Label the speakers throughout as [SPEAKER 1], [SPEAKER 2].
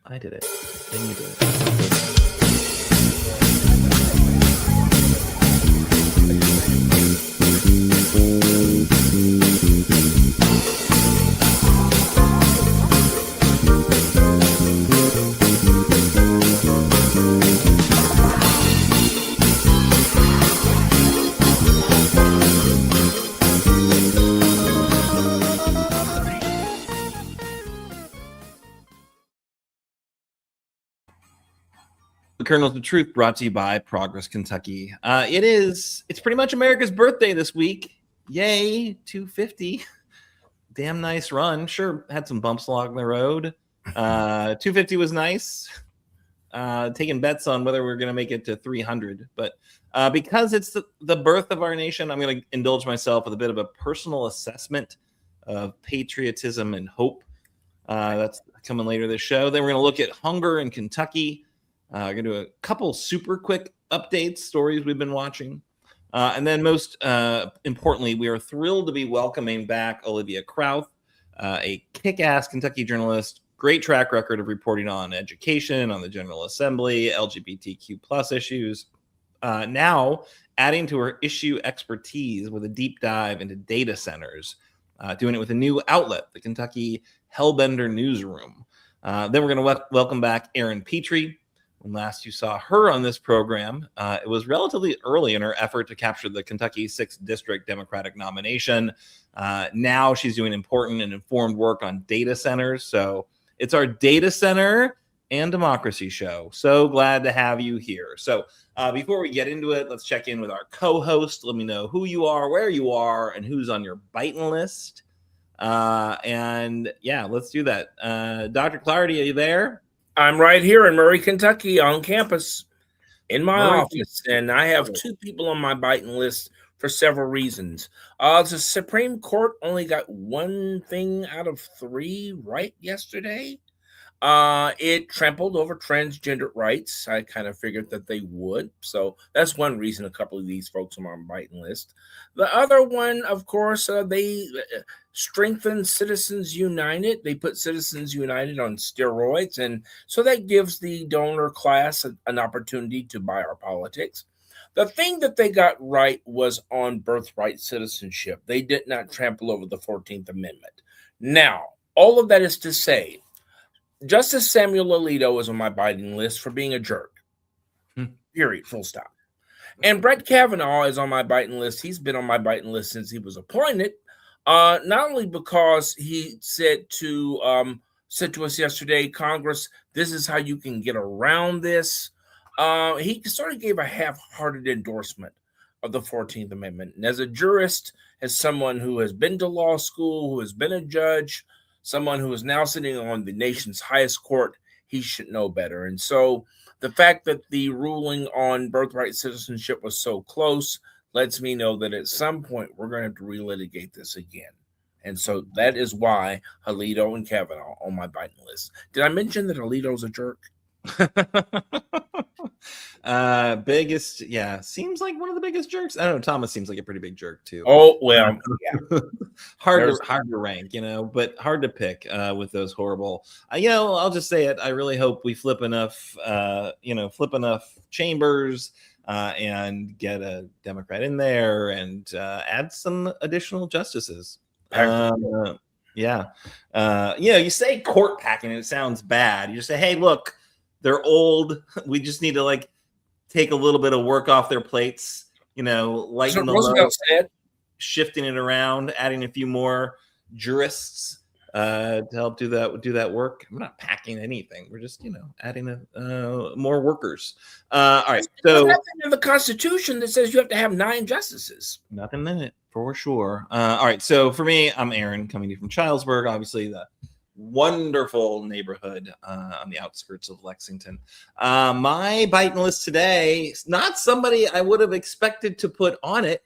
[SPEAKER 1] I did it. Then you did it. The Kernels of Truth brought to you by Progress Kentucky. It's pretty much America's birthday this week. Yay, 250. Damn nice run. Sure, had some bumps along the road. 250 was nice. Taking bets on whether we're going to make it to 300. But because it's the birth of our nation, I'm going to indulge myself with a bit of a personal assessment of patriotism and hope. That's coming later this show. Then we're going to look at hunger in Kentucky. We're going to do a couple super quick updates, stories we've been watching. And then most importantly, we are thrilled to be welcoming back Olivia Krauth, a kick-ass Kentucky journalist, great track record of reporting on education, on the General Assembly, LGBTQ plus issues. Now adding to her issue expertise with a deep dive into data centers, doing it with a new outlet, the Kentucky Hellbender Newsroom. Then we're going to welcome back Erin Petrey. When last you saw her on this program, it was relatively early in her effort to capture the Kentucky 6th District Democratic nomination. Now she's doing important and informed work on data centers. So it's our data center and democracy show. So glad to have you here. So before we get into it, let's check in with our co-host. Let me know who you are, where you are, and who's on your BITIN list. And yeah, let's do that. Dr. Clardy, are you there?
[SPEAKER 2] I'm right here in Murray, Kentucky, on campus in my office, and I have two people on my BITIN list for several reasons. The Supreme Court only got one thing out of three right yesterday. It trampled over transgender rights. I kind of figured that they would. So that's one reason a couple of these folks are on my BITIN list. The other one, of course, they strengthened Citizens United. They put Citizens United on steroids. And so that gives the donor class an opportunity to buy our politics. The thing that they got right was on birthright citizenship. They did not trample over the 14th Amendment. Now, all of that is to say, Justice Samuel Alito is on my BITIN list for being a jerk. Period. Full stop. And Brett Kavanaugh is on my BITIN list. He's been on my BITIN list since he was appointed. Not only because he said to us yesterday, Congress, this is how you can get around this. He sort of gave a half-hearted endorsement of the 14th Amendment. And as a jurist, as someone who has been to law school, who has been a judge, someone who is now sitting on the nation's highest court, he should know better. And so the fact that the ruling on birthright citizenship was so close lets me know that at some point we're going to have to relitigate this again. And so that is why Alito and Kavanaugh on my BITIN list. Did I mention that Alito's a jerk?
[SPEAKER 1] Seems like one of the biggest jerks. I don't know. Thomas seems like a pretty big jerk too.
[SPEAKER 2] Oh well, yeah.
[SPEAKER 1] hard to rank, but hard to pick with those horrible. I'll just say it. I really hope we flip enough chambers and get a Democrat in there and add some additional justices. You say court packing and it sounds bad. You just say, hey, look, they're old. We just need to take a little bit of work off their plates, lighten the load, shifting it around, adding a few more jurists to help do that work. I'm not packing anything. We're just, adding more workers. All right. So
[SPEAKER 2] nothing in the Constitution that says you have to have 9 justices.
[SPEAKER 1] Nothing in it for sure. All right. So for me, I'm Aaron, coming to you from Childsburg, obviously the wonderful neighborhood on the outskirts of Lexington. My BITIN list today is not somebody I would have expected to put on it,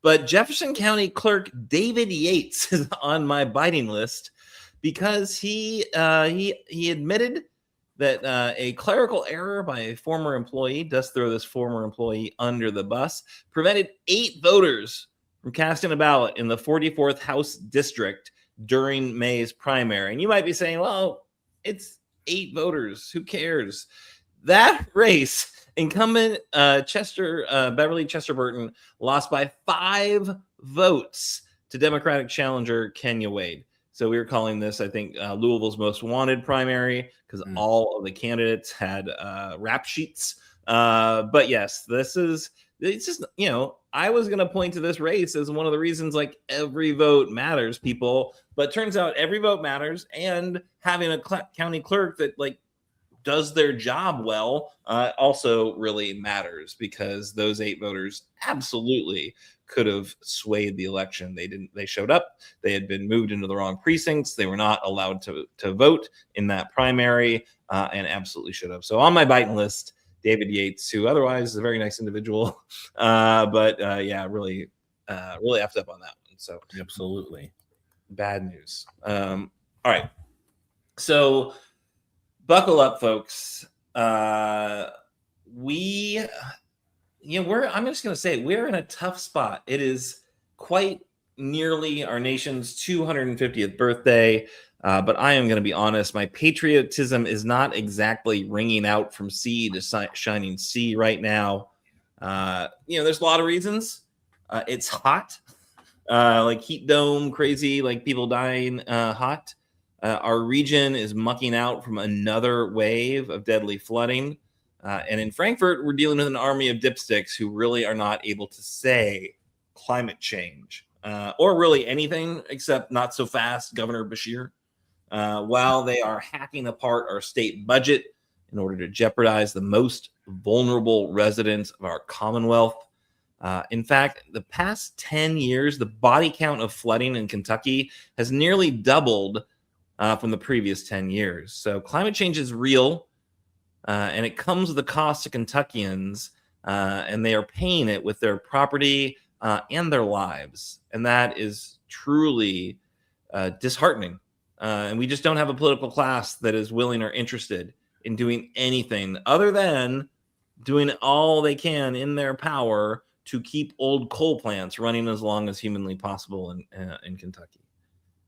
[SPEAKER 1] but Jefferson County Clerk David Yates is on my BITIN list because he admitted that a clerical error by a former employee, does throw this former employee under the bus, prevented 8 voters from casting a ballot in the 44th House District during May's primary. And you might be saying, well, it's 8 voters. Who cares? That race, incumbent Beverly Chester Burton lost by 5 votes to Democratic challenger Kenya Wade. So we were calling this, I think, Louisville's most wanted primary because all of the candidates had rap sheets. But yes, it's just, I was going to point to this race as one of the reasons, like, every vote matters, people. But turns out every vote matters, and having a county clerk that, like, does their job well also really matters, because those 8 voters absolutely could have swayed the election. They didn't. They showed up. They had been moved into the wrong precincts. They were not allowed to vote in that primary, and absolutely should have. So on my BITIN list, David Yates, who otherwise is a very nice individual, but really effed up on that one. So
[SPEAKER 2] absolutely
[SPEAKER 1] bad news. All right, so buckle up, folks. I'm just going to say we're in a tough spot. It is quite nearly our nation's 250th birthday. But I am going to be honest, my patriotism is not exactly ringing out from sea to shining sea right now. There's a lot of reasons. It's hot, like heat dome crazy, like people dying hot. Our region is mucking out from another wave of deadly flooding. And in Frankfurt, we're dealing with an army of dipsticks who really are not able to say climate change or really anything except not so fast, Governor Bashir. While they are hacking apart our state budget in order to jeopardize the most vulnerable residents of our commonwealth. In fact, the past 10 years, the body count of flooding in Kentucky has nearly doubled from the previous 10 years. So climate change is real, and it comes with a cost to Kentuckians, and they are paying it with their property and their lives. And that is truly disheartening. And we just don't have a political class that is willing or interested in doing anything other than doing all they can in their power to keep old coal plants running as long as humanly possible in Kentucky.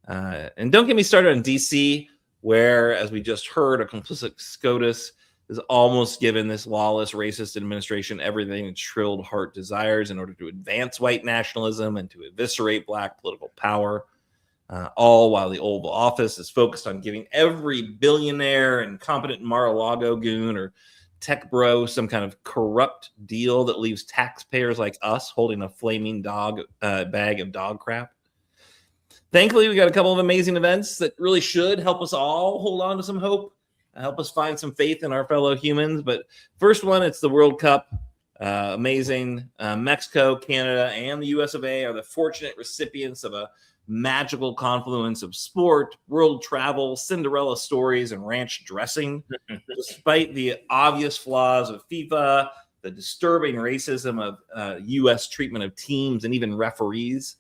[SPEAKER 1] And don't get me started on D.C., where, as we just heard, a complicit SCOTUS is almost given this lawless, racist administration everything its shrilled heart desires in order to advance white nationalism and to eviscerate Black political power. All while the Oval Office is focused on giving every billionaire and competent Mar-a-Lago goon or tech bro some kind of corrupt deal that leaves taxpayers like us holding a flaming bag of dog crap. Thankfully, we got a couple of amazing events that really should help us all hold on to some hope, help us find some faith in our fellow humans. But first one, it's the World Cup. Amazing. Mexico, Canada, and the US of A are the fortunate recipients of a magical confluence of sport, world travel, Cinderella stories, and ranch dressing. Despite the obvious flaws of FIFA, the disturbing racism of U.S. treatment of teams and even referees,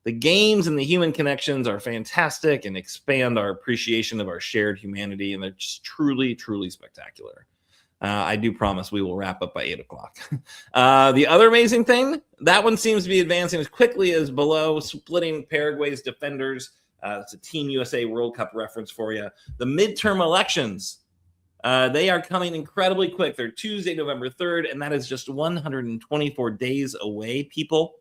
[SPEAKER 1] the games and the human connections are fantastic and expand our appreciation of our shared humanity, and they're just truly, truly spectacular. I do promise we will wrap up by 8 o'clock. The other amazing thing, that one seems to be advancing as quickly as below, splitting Paraguay's defenders. It's a Team USA World Cup reference for you. The midterm elections, they are coming incredibly quick. They're Tuesday, November 3rd, and that is just 124 days away, people.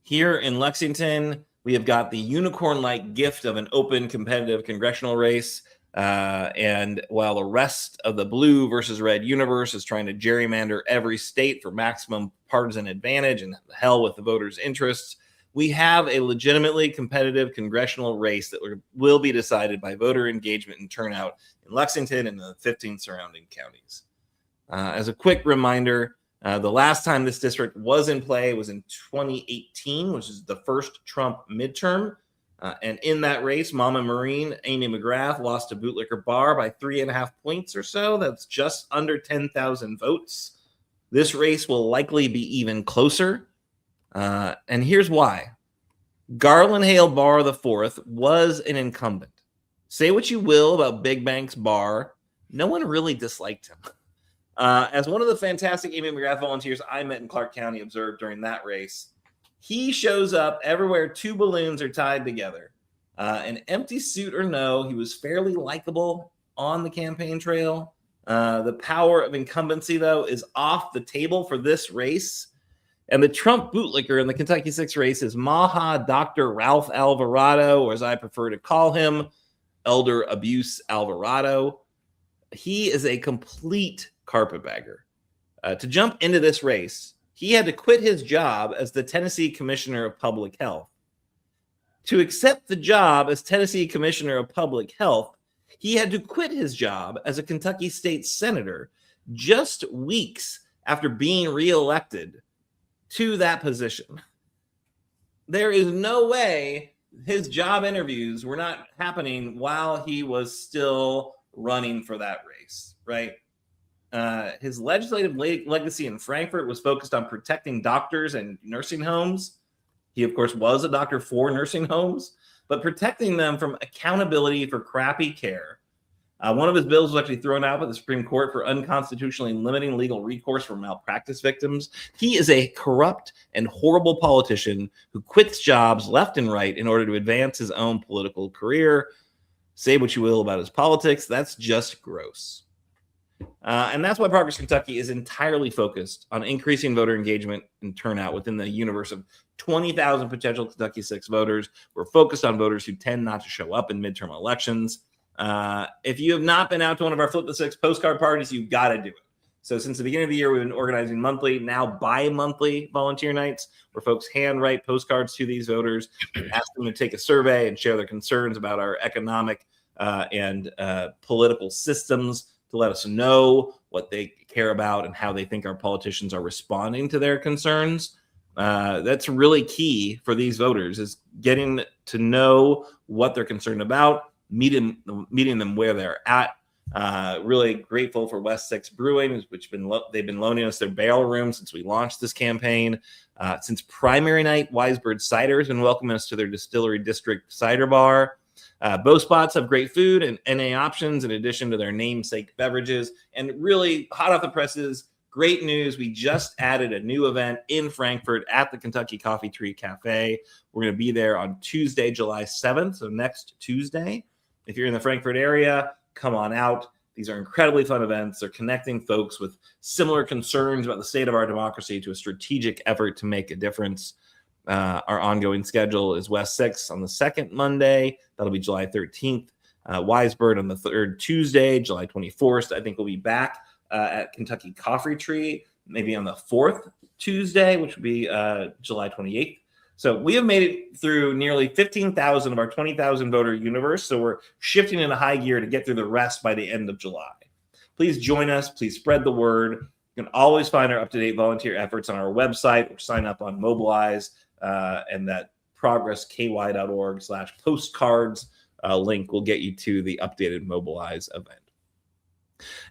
[SPEAKER 1] Here in Lexington, we have got the unicorn-like gift of an open, competitive congressional race. And while the rest of the blue versus red universe is trying to gerrymander every state for maximum partisan advantage and hell with the voters' interests, we have a legitimately competitive congressional race that will be decided by voter engagement and turnout in Lexington and the 15 surrounding counties. As a quick reminder, the last time this district was in play was in 2018, which is the first Trump midterm. And in that race, Mama Marine, Amy McGrath, lost to Bootlicker Barr by 3.5 points or so. That's just under 10,000 votes. This race will likely be even closer. And here's why. Garland Hale Barr IV was an incumbent. Say what you will about Big Banks Barr, no one really disliked him. As one of the fantastic Amy McGrath volunteers I met in Clark County observed during that race, he shows up everywhere 2 balloons are tied together. An empty suit or no, he was fairly likable on the campaign trail. The power of incumbency, though, is off the table for this race. And the Trump bootlicker in the Kentucky 6 race is Maha Dr. Ralph Alvarado, or as I prefer to call him, Elder Abuse Alvarado. He is a complete carpetbagger. To jump into this race, he had to quit his job as the Tennessee Commissioner of Public Health. To accept the job as Tennessee Commissioner of Public Health, he had to quit his job as a Kentucky State Senator just weeks after being reelected to that position. There is no way his job interviews were not happening while he was still running for that race, right? His legislative legacy in Frankfort was focused on protecting doctors and nursing homes. He, of course, was a doctor for nursing homes, but protecting them from accountability for crappy care. One of his bills was actually thrown out by the Supreme Court for unconstitutionally limiting legal recourse for malpractice victims. He is a corrupt and horrible politician who quits jobs left and right in order to advance his own political career. Say what you will about his politics, that's just gross. And that's why Progress Kentucky is entirely focused on increasing voter engagement and turnout within the universe of 20,000 potential Kentucky 6 voters. We're focused on voters who tend not to show up in midterm elections. If you have not been out to one of our Flip the 6 postcard parties, you've got to do it. So since the beginning of the year, we've been organizing monthly, now bi-monthly volunteer nights where folks handwrite postcards to these voters, ask them to take a survey and share their concerns about our economic and political systems, to let us know what they care about and how they think our politicians are responding to their concerns. That's really key for these voters, is getting to know what they're concerned about, meeting them where they're at. Really grateful for West 6 Brewing, which they've been loaning us their barrel room since we launched this campaign. Since primary night, Wisebird Cider has been welcoming us to their Distillery District cider bar. Both spots have great food and NA options in addition to their namesake beverages. And really hot off the presses, great news. We just added a new event in Frankfort at the Kentucky Coffeetree Cafe. We're going to be there on Tuesday, July 7th, so next Tuesday. If you're in the Frankfort area, come on out. These are incredibly fun events. They're connecting folks with similar concerns about the state of our democracy to a strategic effort to make a difference. Our ongoing schedule is West 6 on the second Monday. That'll be July 13th. Wisebird on the third Tuesday, July 24th. I think we'll be back at Kentucky Coffeetree, maybe on the fourth Tuesday, which would be July 28th. So we have made it through nearly 15,000 of our 20,000 voter universe. So we're shifting into high gear to get through the rest by the end of July. Please join us. Please spread the word. You can always find our up-to-date volunteer efforts on our website or sign up on Mobilize. And that progressky.org/postcards link will get you to the updated Mobilize event.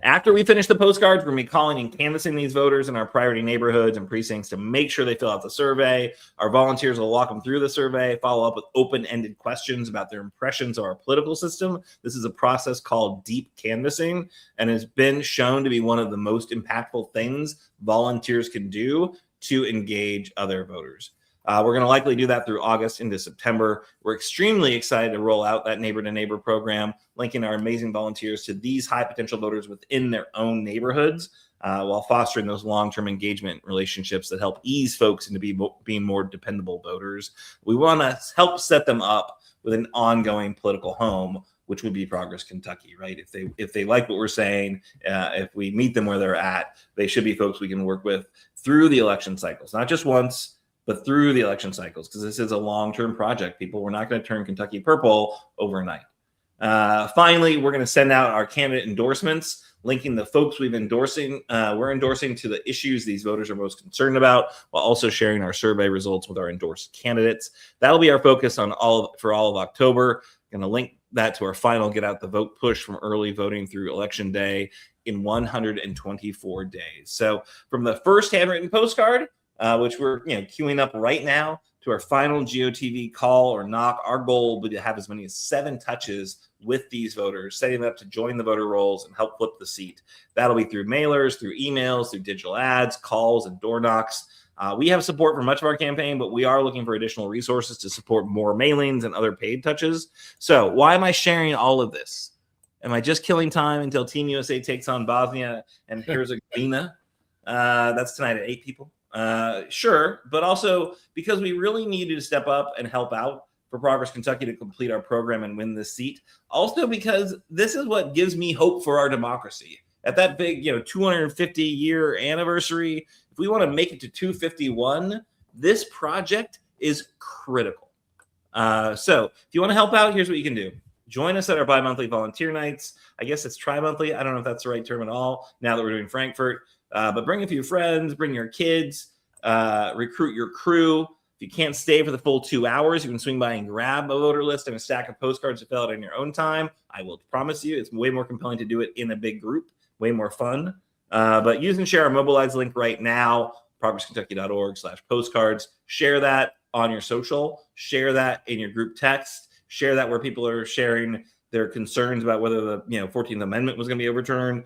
[SPEAKER 1] After we finish the postcards, we're going to be calling and canvassing these voters in our priority neighborhoods and precincts to make sure they fill out the survey. Our volunteers will walk them through the survey, follow up with open-ended questions about their impressions of our political system. This is a process called deep canvassing and has been shown to be one of the most impactful things volunteers can do to engage other voters. We're going to likely do that through August into September. We're extremely excited to roll out that neighbor-to-neighbor program, linking our amazing volunteers to these high-potential voters within their own neighborhoods, while fostering those long-term engagement relationships that help ease folks into being more dependable voters. We want to help set them up with an ongoing political home, which would be Progress Kentucky, right? If they like what we're saying, if we meet them where they're at, they should be folks we can work with through the election cycles, not just once, but through the election cycles, because this is a long-term project. People, we're not going to turn Kentucky purple overnight. Finally, we're going to send out our candidate endorsements, linking the folks we're endorsing to the issues these voters are most concerned about, while also sharing our survey results with our endorsed candidates. That'll be our focus for all of October. Going to link that to our final Get Out the Vote push from early voting through Election Day in 124 days. So from the first handwritten postcard, which we're queuing up right now, to our final GOTV call or knock, our goal will be to have as many as 7 touches with these voters, setting them up to join the voter rolls and help flip the seat. That'll be through mailers, through emails, through digital ads, calls, and door knocks. We have support for much of our campaign, but we are looking for additional resources to support more mailings and other paid touches. So why am I sharing all of this? Am I just killing time until Team USA takes on Bosnia and Herzegovina? That's tonight at 8 people. Sure, but also because we really needed to step up and help out for Progress Kentucky to complete our program and win this seat. Also because this is what gives me hope for our democracy. At that big, 250-year anniversary, if we want to make it to 251, this project is critical. So if you want to help out, here's what you can do. Join us at our bi-monthly volunteer nights. I guess it's tri-monthly. I don't know if that's the right term at all now that we're doing Frankfurt. But bring a few friends, bring your kids, recruit your crew. If you can't stay for the full 2 hours, you can swing by and grab a voter list and a stack of postcards to fill out in your own time. I will promise you it's way more compelling to do it in a big group, way more fun. But use and share our Mobilize link right now, progresskentucky.org/postcards. Share that on your social. Share that in your group text. Share that where people are sharing their concerns about whether the 14th Amendment was going to be overturned.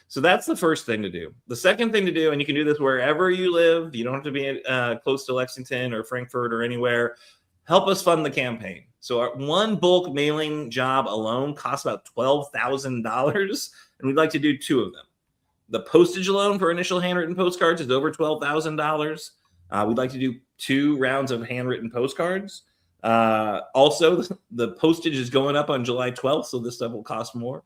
[SPEAKER 1] So that's the first thing to do. The second thing to do, and you can do this wherever you live, you don't have to be close to Lexington or Frankfurt or anywhere, help us fund the campaign. So our one bulk mailing job alone costs about $12,000, and we'd like to do 2 of them. The postage alone for initial handwritten postcards is over $12,000. We'd like to do 2 rounds of handwritten postcards. Also, the postage is going up on July 12th, so this stuff will cost more.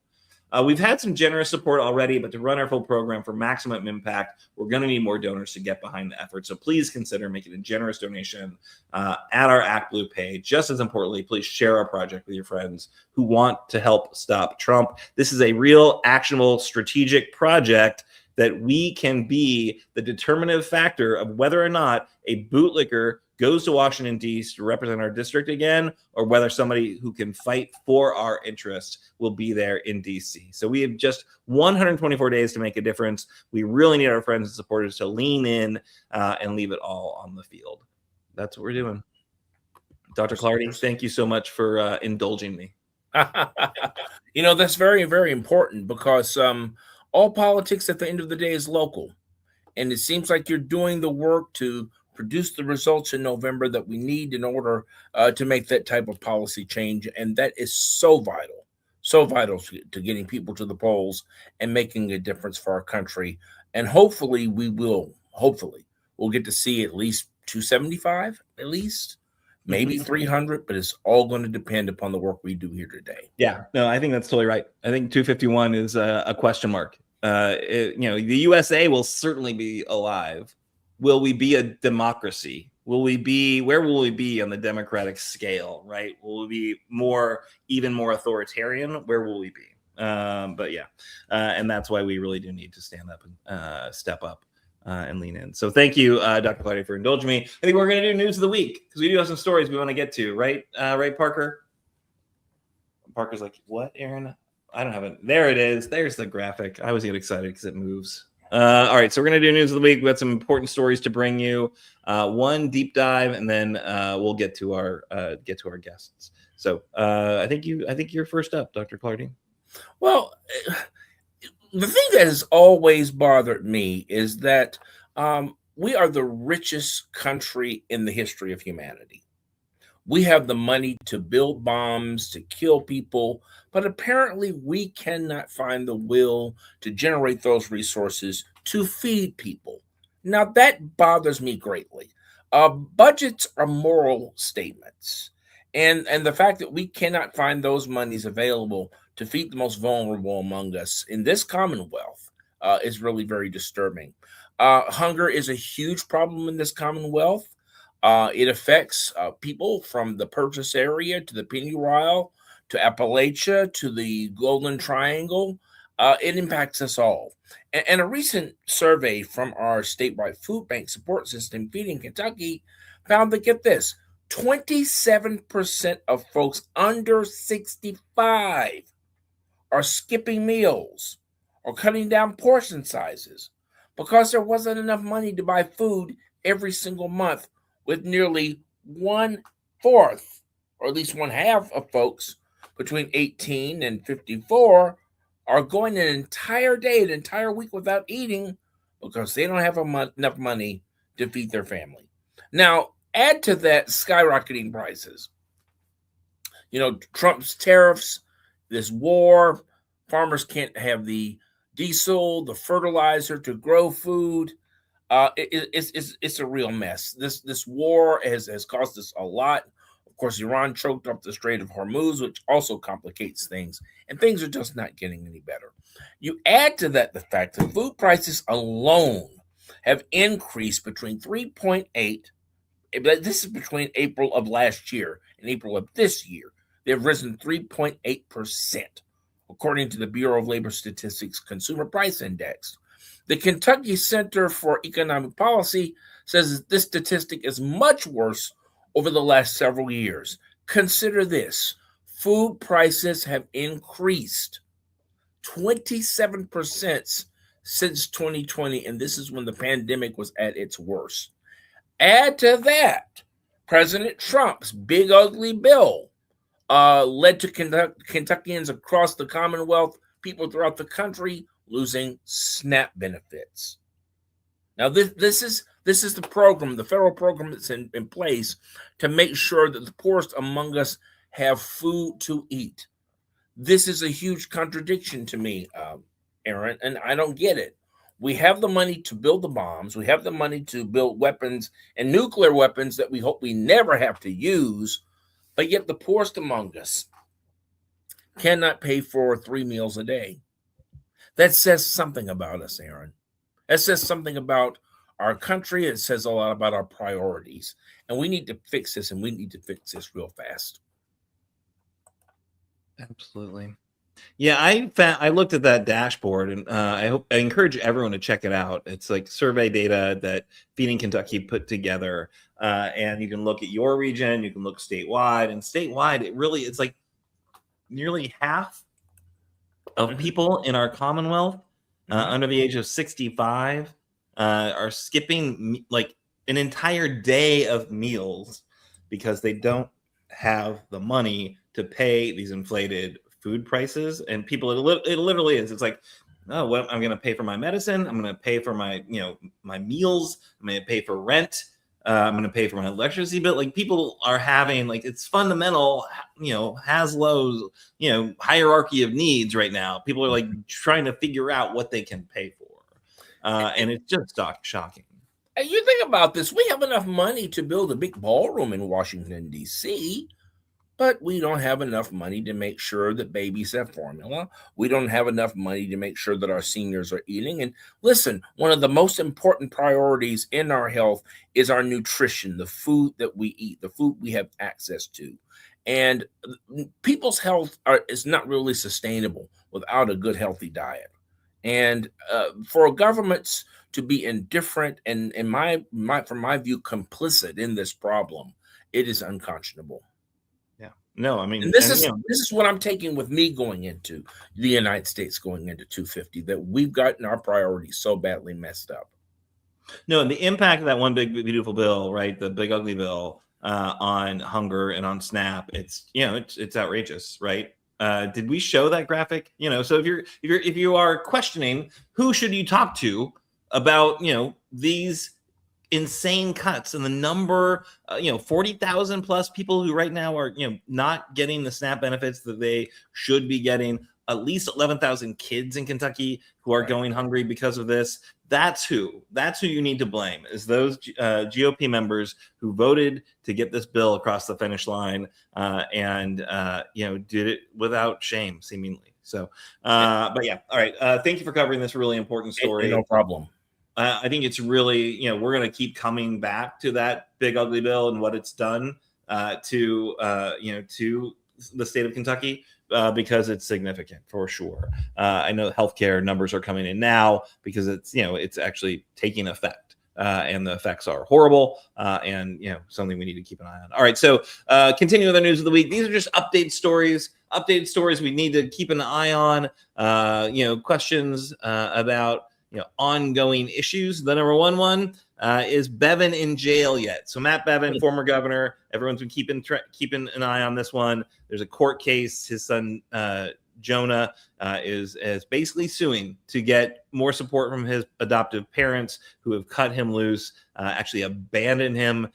[SPEAKER 1] We've had some generous support already, but to run our full program for maximum impact, we're going to need more donors to get behind the effort. So please consider making a generous donation at our ActBlue page. Just as importantly, please share our project with your friends who want to help stop Trump. This is a real, actionable, strategic project that we can be the determinative factor of whether or not a bootlicker goes to Washington, D.C. to represent our district again, or whether somebody who can fight for our interests will be there in D.C. So we have just 124 days to make a difference. We really need our friends and supporters to lean in and leave it all on the field. That's what we're doing. Dr. Clardy, thank you so much for indulging me.
[SPEAKER 2] That's very, very important because all politics at the end of the day is local. And it seems like you're doing the work to produce the results in November that we need in order to make that type of policy change. And that is so vital to getting people to the polls and making a difference for our country. And hopefully we'll get to see at least 275, at least, maybe 300, but it's all going to depend upon the work we do here today.
[SPEAKER 1] Yeah, no, I think that's totally right. I think 251 is a question mark. The USA will certainly be alive. Will we be a democracy? Where will we be on the democratic scale, right? Will we be even more authoritarian? Where will we be? But yeah, and that's why we really do need to stand up and step up and lean in. So thank you, Dr. Clardy, for indulging me. I think we're going to do news of the week because we do have some stories we want to get to, right? Right, Parker? Parker's like, what, Erin? I don't have it. There it is. There's the graphic. I always get excited because it moves. All right, so we're going to do news of the week. We've got some important stories to bring you. One deep dive, and then we'll get to our guests. So I think you're first up, Dr. Clardy.
[SPEAKER 2] Well, the thing that has always bothered me is that we are the richest country in the history of humanity. We have the money to build bombs, to kill people, but apparently we cannot find the will to generate those resources to feed people. Now, that bothers me greatly. Budgets are moral statements, and the fact that we cannot find those monies available to feed the most vulnerable among us in this commonwealth is really very disturbing. Hunger is a huge problem in this commonwealth. It affects people from the Purchase area to the Pennyroyal to Appalachia to the Golden Triangle. It impacts us all. And a recent survey from our statewide food bank support system, Feeding Kentucky, found that, get this, 27% of folks under 65 are skipping meals or cutting down portion sizes because there wasn't enough money to buy food every single month, with nearly 1/4, or at least 1/2 of folks between 18 and 54 are going an entire day, an entire week without eating because they don't have enough money to feed their family. Now, add to that skyrocketing prices. Trump's tariffs, this war, farmers can't have the diesel, the fertilizer to grow food. It's a real mess. This war has cost us a lot. Of course, Iran choked up the Strait of Hormuz, which also complicates things, and things are just not getting any better. You add to that the fact that food prices alone have increased between 3.8, this is between April of last year and April of this year. They've risen 3.8%, according to the Bureau of Labor Statistics Consumer Price Index. The Kentucky Center for Economic Policy says that this statistic is much worse over the last several years. Consider this: food prices have increased 27% since 2020, and this is when the pandemic was at its worst. Add to that President Trump's big ugly bill led to Kentuckians across the Commonwealth, people throughout the country, losing SNAP benefits. Now, this is the program, the federal program that's in place to make sure that the poorest among us have food to eat. This is a huge contradiction to me, Erin, and I don't get it. We have the money to build the bombs. We have the money to build weapons and nuclear weapons that we hope we never have to use. But yet the poorest among us cannot pay for 3 meals a day. That says something about us, Erin. That says something about our country. It says a lot about our priorities. And we need to fix this, and we need to fix this real fast.
[SPEAKER 1] Absolutely. Yeah, I looked at that dashboard, and I encourage everyone to check it out. It's like survey data that Feeding Kentucky put together, and you can look at your region, you can look statewide, and statewide, it's like nearly half of people in our Commonwealth under the age of 65 are skipping like an entire day of meals because they don't have the money to pay these inflated food prices. And people, it literally is. It's like, oh, well, I'm going to pay for my medicine. I'm going to pay for my, my meals. I'm going to pay for rent. I'm going to pay for my electricity bill. Like, people are having, like, it's fundamental, Haslow's, hierarchy of needs right now. People are like trying to figure out what they can pay for. And it's just shocking.
[SPEAKER 2] And you think about this, we have enough money to build a big ballroom in Washington, D.C., but we don't have enough money to make sure that babies have formula. We don't have enough money to make sure that our seniors are eating. And listen, one of the most important priorities in our health is our nutrition, the food that we eat, the food we have access to. And people's health is not really sustainable without a good, healthy diet. And for governments to be indifferent and, from my view, complicit in this problem, it is unconscionable.
[SPEAKER 1] No, I mean,
[SPEAKER 2] and this is what I'm taking with me going into the United States, going into 250, that we've gotten our priorities so badly messed up.
[SPEAKER 1] No, and the impact of that one big beautiful bill, right? The big ugly bill on hunger and on SNAP, it's outrageous, right? Did we show that graphic? So if you are questioning who should you talk to about these insane cuts and the number 40,000 plus people who right now are not getting the SNAP benefits that they should be getting, at least 11,000 kids in Kentucky who are going hungry because of this. That's who you need to blame, is those GOP members who voted to get this bill across the finish line and did it without shame, seemingly. So but yeah, all right, thank you for covering this really important story.
[SPEAKER 2] No problem.
[SPEAKER 1] I think it's really, we're going to keep coming back to that big ugly bill and what it's done to the state of Kentucky because it's significant for sure. I know healthcare numbers are coming in now because it's actually taking effect and the effects are horrible and something we need to keep an eye on. All right, so continue with the news of the week. These are just updated stories we need to keep an eye on. Questions about ongoing issues. The number one is Bevin in jail yet? So Matt Bevin, former governor, everyone's been keeping an eye on this one. There's a court case. His son Jonah is basically suing to get more support from his adoptive parents who have cut him loose, actually abandoned him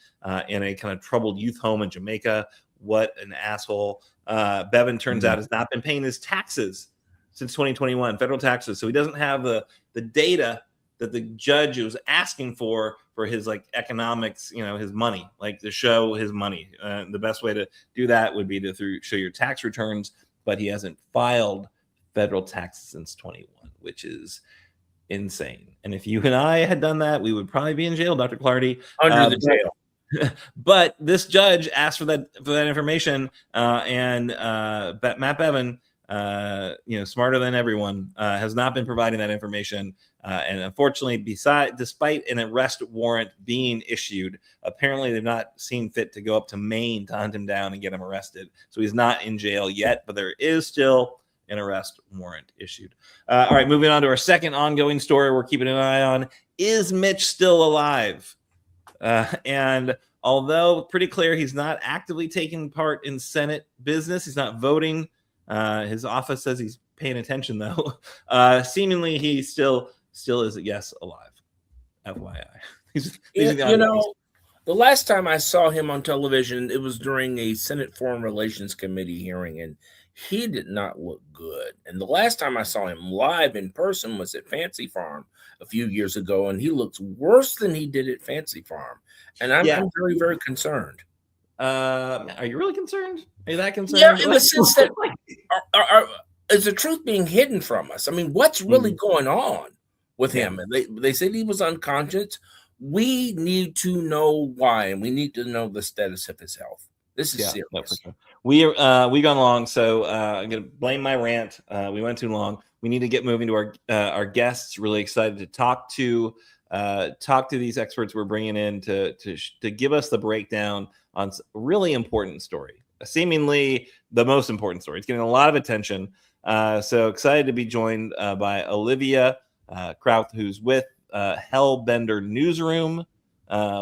[SPEAKER 1] in a kind of troubled youth home in Jamaica. What an asshole. Bevin turns out has not been paying his taxes since 2021, federal taxes. So he doesn't have the data that the judge was asking for his like economics, his money, like to show his money. The best way to do that would be to show your tax returns, but he hasn't filed federal taxes since 21, which is insane. And if you and I had done that, we would probably be in jail, Dr. Clardy.
[SPEAKER 2] Under the jail.
[SPEAKER 1] But this judge asked for that information, and Matt Bevin, smarter than everyone, has not been providing that information. And unfortunately, despite an arrest warrant being issued, apparently they've not seen fit to go up to Maine to hunt him down and get him arrested. So he's not in jail yet, but there is still an arrest warrant issued. All right, moving on to our second ongoing story we're keeping an eye on. Is Mitch still alive? And although pretty clear he's not actively taking part in Senate business, he's not voting. His office says he's paying attention, though. Seemingly, he still is, yes, alive. FYI.
[SPEAKER 2] The last time I saw him on television, it was during a Senate Foreign Relations Committee hearing, and he did not look good. And the last time I saw him live in person was at Fancy Farm a few years ago, and he looks worse than he did at Fancy Farm. And I'm very, very concerned.
[SPEAKER 1] Are you really concerned? Are you that concerned?
[SPEAKER 2] Yeah, in the sense that is the truth being hidden from us? I mean, what's really going on with him? And they said he was unconscious. We need to know why, and we need to know the status of his health. This is serious. No, for sure.
[SPEAKER 1] We've gone long, so I'm going to blame my rant. We went too long. We need to get moving to our guests. Really excited to talk to these experts we're bringing in to give us the breakdown on a really important story, seemingly the most important story. It's getting a lot of attention. So excited to be joined by Olivia Krauth, who's with Hellbender Newsroom,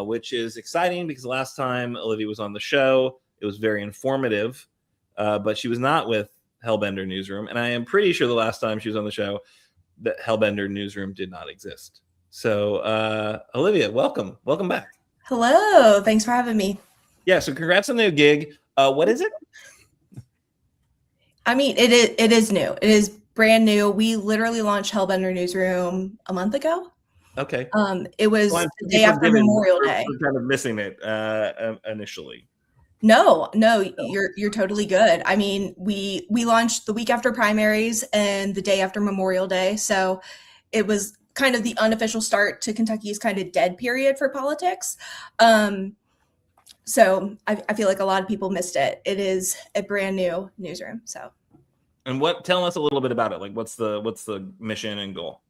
[SPEAKER 1] which is exciting because last time Olivia was on the show, it was very informative, but she was not with Hellbender Newsroom. And I am pretty sure the last time she was on the show, that Hellbender Newsroom did not exist. So, Olivia, welcome back.
[SPEAKER 3] Hello. Thanks for having me.
[SPEAKER 1] Yeah. So congrats on the new gig. What is it?
[SPEAKER 3] I mean, it is new. It is brand new. We literally launched Hellbender Newsroom a month ago.
[SPEAKER 1] Okay.
[SPEAKER 3] It was the day after Memorial Day.
[SPEAKER 1] We're kind of missing it initially.
[SPEAKER 3] No, you're totally good. I mean, we launched the week after primaries and the day after Memorial Day. So it was kind of the unofficial start to Kentucky's kind of dead period for politics. So I feel like a lot of people missed it. It is a brand new newsroom. So,
[SPEAKER 1] and tell us a little bit about it. Like, what's the mission and goal?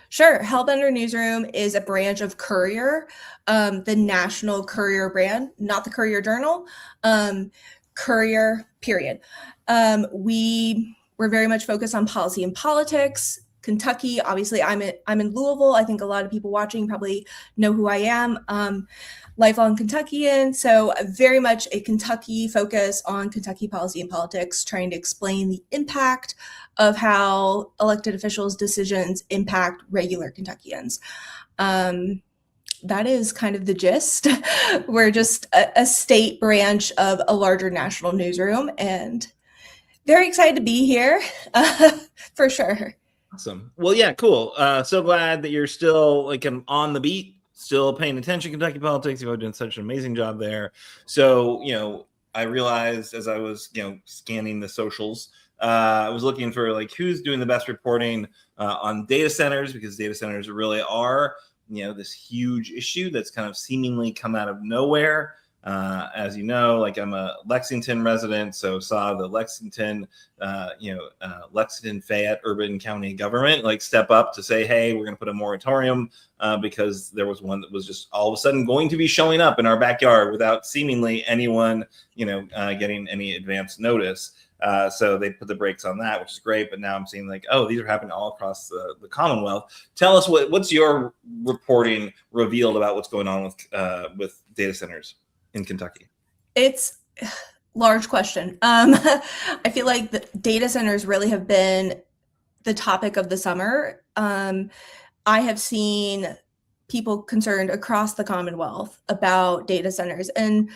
[SPEAKER 3] Sure. Hellbender Newsroom is a branch of Courier, the national Courier brand, not the Courier Journal. Courier, period. We're very much focused on policy and politics. Kentucky, obviously, I'm in Louisville. I think a lot of people watching probably know who I am. Lifelong Kentuckian, so very much a Kentucky focus on Kentucky policy and politics, trying to explain the impact of how elected officials' decisions impact regular Kentuckians. That is kind of the gist. We're just a state branch of a larger national newsroom, and very excited to be here, for sure.
[SPEAKER 1] Awesome. Well, yeah, cool. So glad that you're still on the beat, still paying attention to Kentucky politics. You've done such an amazing job there. So, I realized as I was, scanning the socials, I was looking for who's doing the best reporting on data centers, because data centers really are, this huge issue that's kind of seemingly come out of nowhere. As you know, I'm a Lexington resident, so saw the Lexington Fayette urban county government step up to say, hey, we're going to put a moratorium because there was one that was just all of a sudden going to be showing up in our backyard without seemingly anyone, getting any advance notice. So they put the brakes on that, which is great. But now I'm seeing these are happening all across the Commonwealth. Tell us what's your reporting revealed about what's going on with data centers in Kentucky.
[SPEAKER 3] It's Large question. I feel like the data centers really have been the topic of the summer. I have seen people concerned across the Commonwealth about data centers, and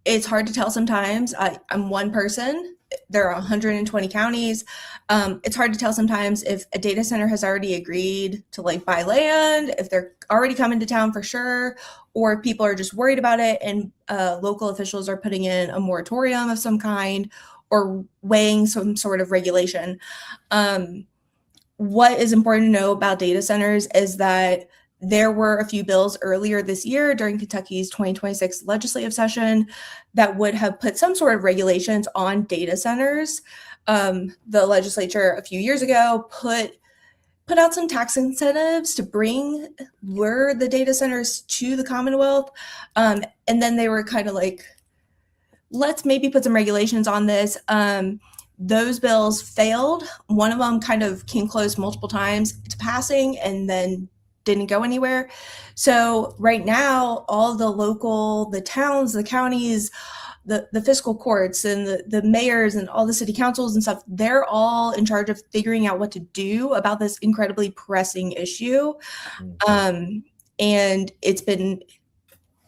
[SPEAKER 3] it's hard to tell sometimes. I'm one person. There are 120 counties. It's hard to tell sometimes if a data center has already agreed to like buy land, if they're already coming to town for sure, or if people are just worried about it and local officials are putting in a moratorium of some kind or weighing some sort of regulation. What is important to know about data centers is that there were a few bills earlier this year during Kentucky's 2026 legislative session that would have put some sort of regulations on data centers. The legislature a few years ago put out some tax incentives to bring the data centers to the Commonwealth. And then they were kind of like, let's maybe put some regulations on this. Those bills failed. One of them kind of came close multiple times to passing and then didn't go anywhere. So right now, all the towns, the counties, the fiscal courts and the mayors and all the city councils and stuff, they're all in charge of figuring out what to do about this incredibly pressing issue. And it's been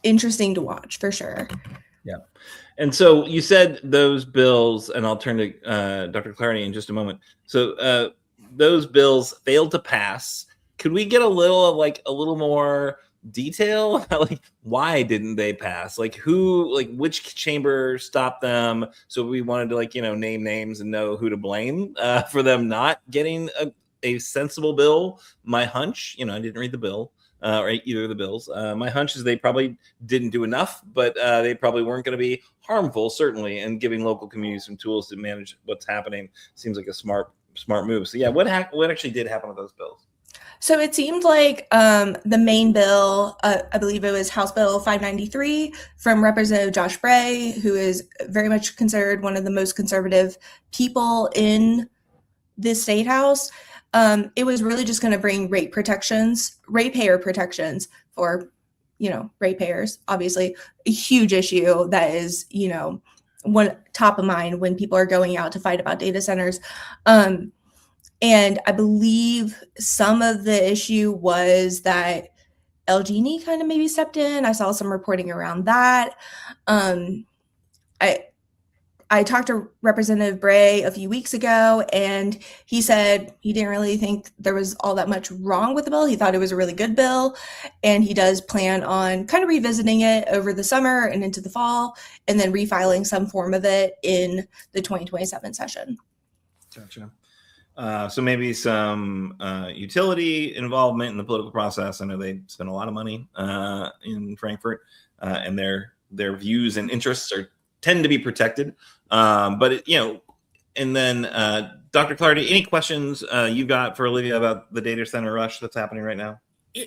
[SPEAKER 3] interesting to watch for sure.
[SPEAKER 1] Yeah. And so you said those bills, and I'll turn to Dr. Clardy in just a moment. So those bills failed to pass. Could we get a little more detail about like why didn't they pass? Like which chamber stopped them? So we wanted to name names and know who to blame for them not getting a sensible bill. My hunch, I didn't read the bill. Or either of the bills. My hunch is they probably didn't do enough, but they probably weren't going to be harmful, certainly, and giving local communities some tools to manage what's happening seems like a smart move. So yeah, what actually did happen with those bills?
[SPEAKER 3] So it seemed like the main bill, I believe it was House Bill 593 from Representative Josh Bray, who is very much considered one of the most conservative people in this state house. It was really just going to bring ratepayer protections for, ratepayers, obviously a huge issue that is, one top of mind when people are going out to fight about data centers. And I believe some of the issue was that LG&E kind of maybe stepped in. I saw some reporting around that. I talked to Representative Bray a few weeks ago, and he said he didn't really think there was all that much wrong with the bill. He thought it was a really good bill, and he does plan on kind of revisiting it over the summer and into the fall, and then refiling some form of it in the 2027 session.
[SPEAKER 1] Gotcha. So maybe some utility involvement in the political process. I know they spend a lot of money in Frankfort, and their views and interests tend to be protected. But and then Dr. Clardy, any questions you got for Olivia about the data center rush that's happening right now?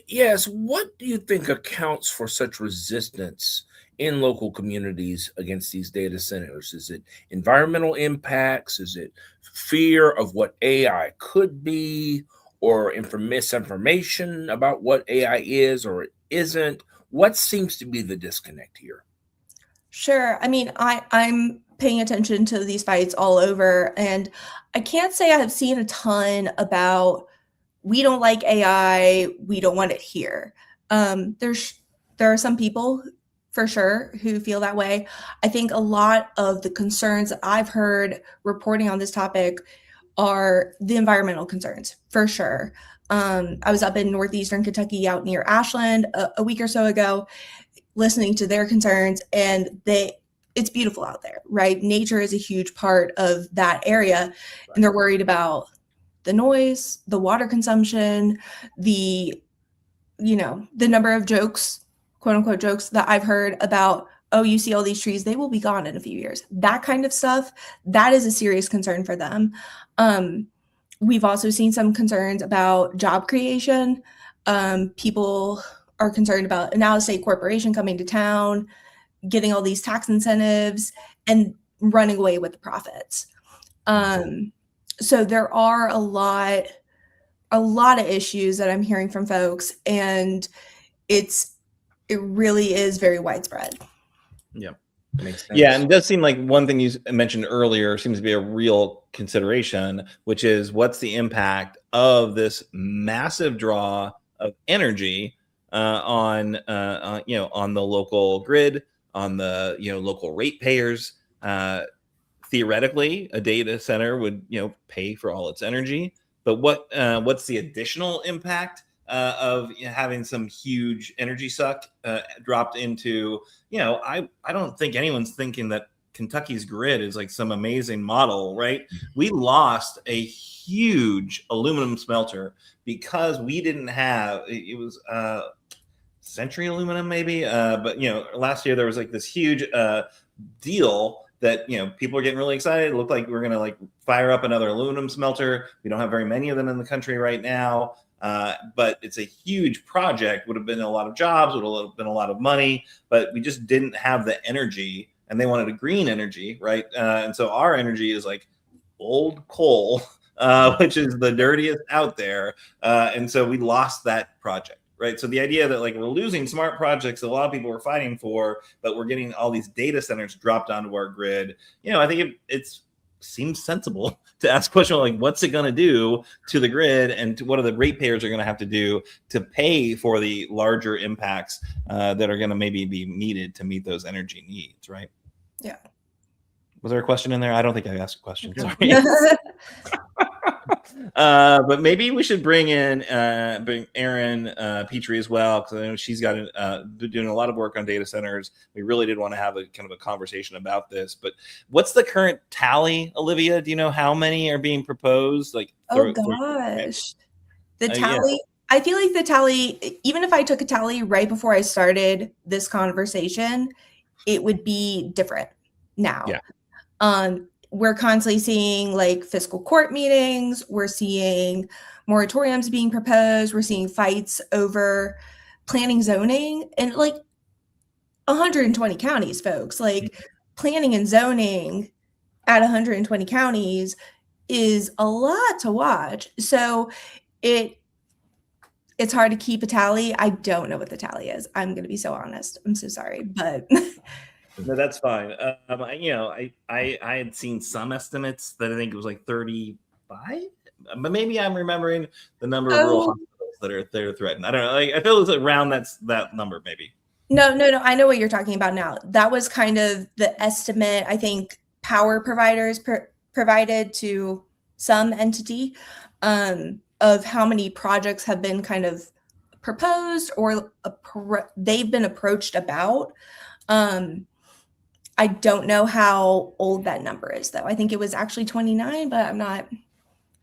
[SPEAKER 2] Yes. What do you think accounts for such resistance in local communities against these data centers? Is it environmental impacts? Is it fear of what AI could be, or misinformation about what AI is or isn't? What seems to be the disconnect here?
[SPEAKER 3] Sure. I mean, I'm paying attention to these fights all over, and I can't say I have seen a ton about we don't like AI, we don't want it here. There are some people for sure who feel that way. I think a lot of the concerns that I've heard reporting on this topic are the environmental concerns, for sure. I was up in northeastern Kentucky out near Ashland a week or so ago, listening to their concerns, and it's beautiful out there, right? Nature is a huge part of that area, and they're worried about the noise, the water consumption, the number of jokes, quote unquote jokes that I've heard about, oh, you see all these trees, they will be gone in a few years. That kind of stuff, that is a serious concern for them. We've also seen some concerns about job creation. People are concerned about an out-of-state corporation coming to town, getting all these tax incentives, and running away with the profits. So there are a lot of issues that I'm hearing from folks, and it really is very widespread.
[SPEAKER 1] Yeah.
[SPEAKER 2] Makes sense.
[SPEAKER 1] Yeah, and it does seem like one thing you mentioned earlier seems to be a real consideration, which is what's the impact of this massive draw of energy on the local grid, on the local ratepayers. Theoretically, a data center would pay for all its energy, but what's the additional impact of having some huge energy suck dropped into I don't think anyone's thinking that Kentucky's grid is like some amazing model, right? We lost a huge aluminum smelter because we didn't have it was Century Aluminum maybe, but last year there was like this huge deal that people are getting really excited. It looked like we're going to like fire up another aluminum smelter. We don't have very many of them in the country right now, but it's a huge project. Would have been a lot of jobs, would have been a lot of money, but we just didn't have the energy, and they wanted a green energy, right? And so our energy is like old coal, which is the dirtiest out there, and so we lost that project. Right. So the idea that like we're losing smart projects that a lot of people were fighting for, but we're getting all these data centers dropped onto our grid. I think it seems sensible to ask questions like what's it going to do to the grid, and what are the ratepayers are going to have to do to pay for the larger impacts that are going to maybe be needed to meet those energy needs. Right.
[SPEAKER 3] Yeah.
[SPEAKER 1] Was there a question in there? I don't think I asked a question. Sorry. But maybe we should bring Erin Petrey as well, because I know she's got doing a lot of work on data centers. We really did want to have a kind of a conversation about this. But what's the current tally, Olivia? Do you know how many are being proposed? Like,
[SPEAKER 3] the tally. Yeah. I feel like the tally, even if I took a tally right before I started this conversation, it would be different now.
[SPEAKER 1] Yeah.
[SPEAKER 3] We're constantly seeing like fiscal court meetings. We're seeing moratoriums being proposed. We're seeing fights over planning zoning and like 120 counties, folks. Like planning and zoning at 120 counties is a lot to watch. So it's hard to keep a tally. I don't know what the tally is. I'm going to be so honest. I'm so sorry, but
[SPEAKER 1] no, that's fine. I had seen some estimates that I think it was like 35, but maybe I'm remembering the number of rural hospitals that are threatened. I don't know. I feel it's around that number, maybe.
[SPEAKER 3] No. I know what you're talking about now. That was kind of the estimate I think power providers provided to some entity of how many projects have been kind of proposed or they've been approached about. I don't know how old that number is, though. I think it was actually 29, but I'm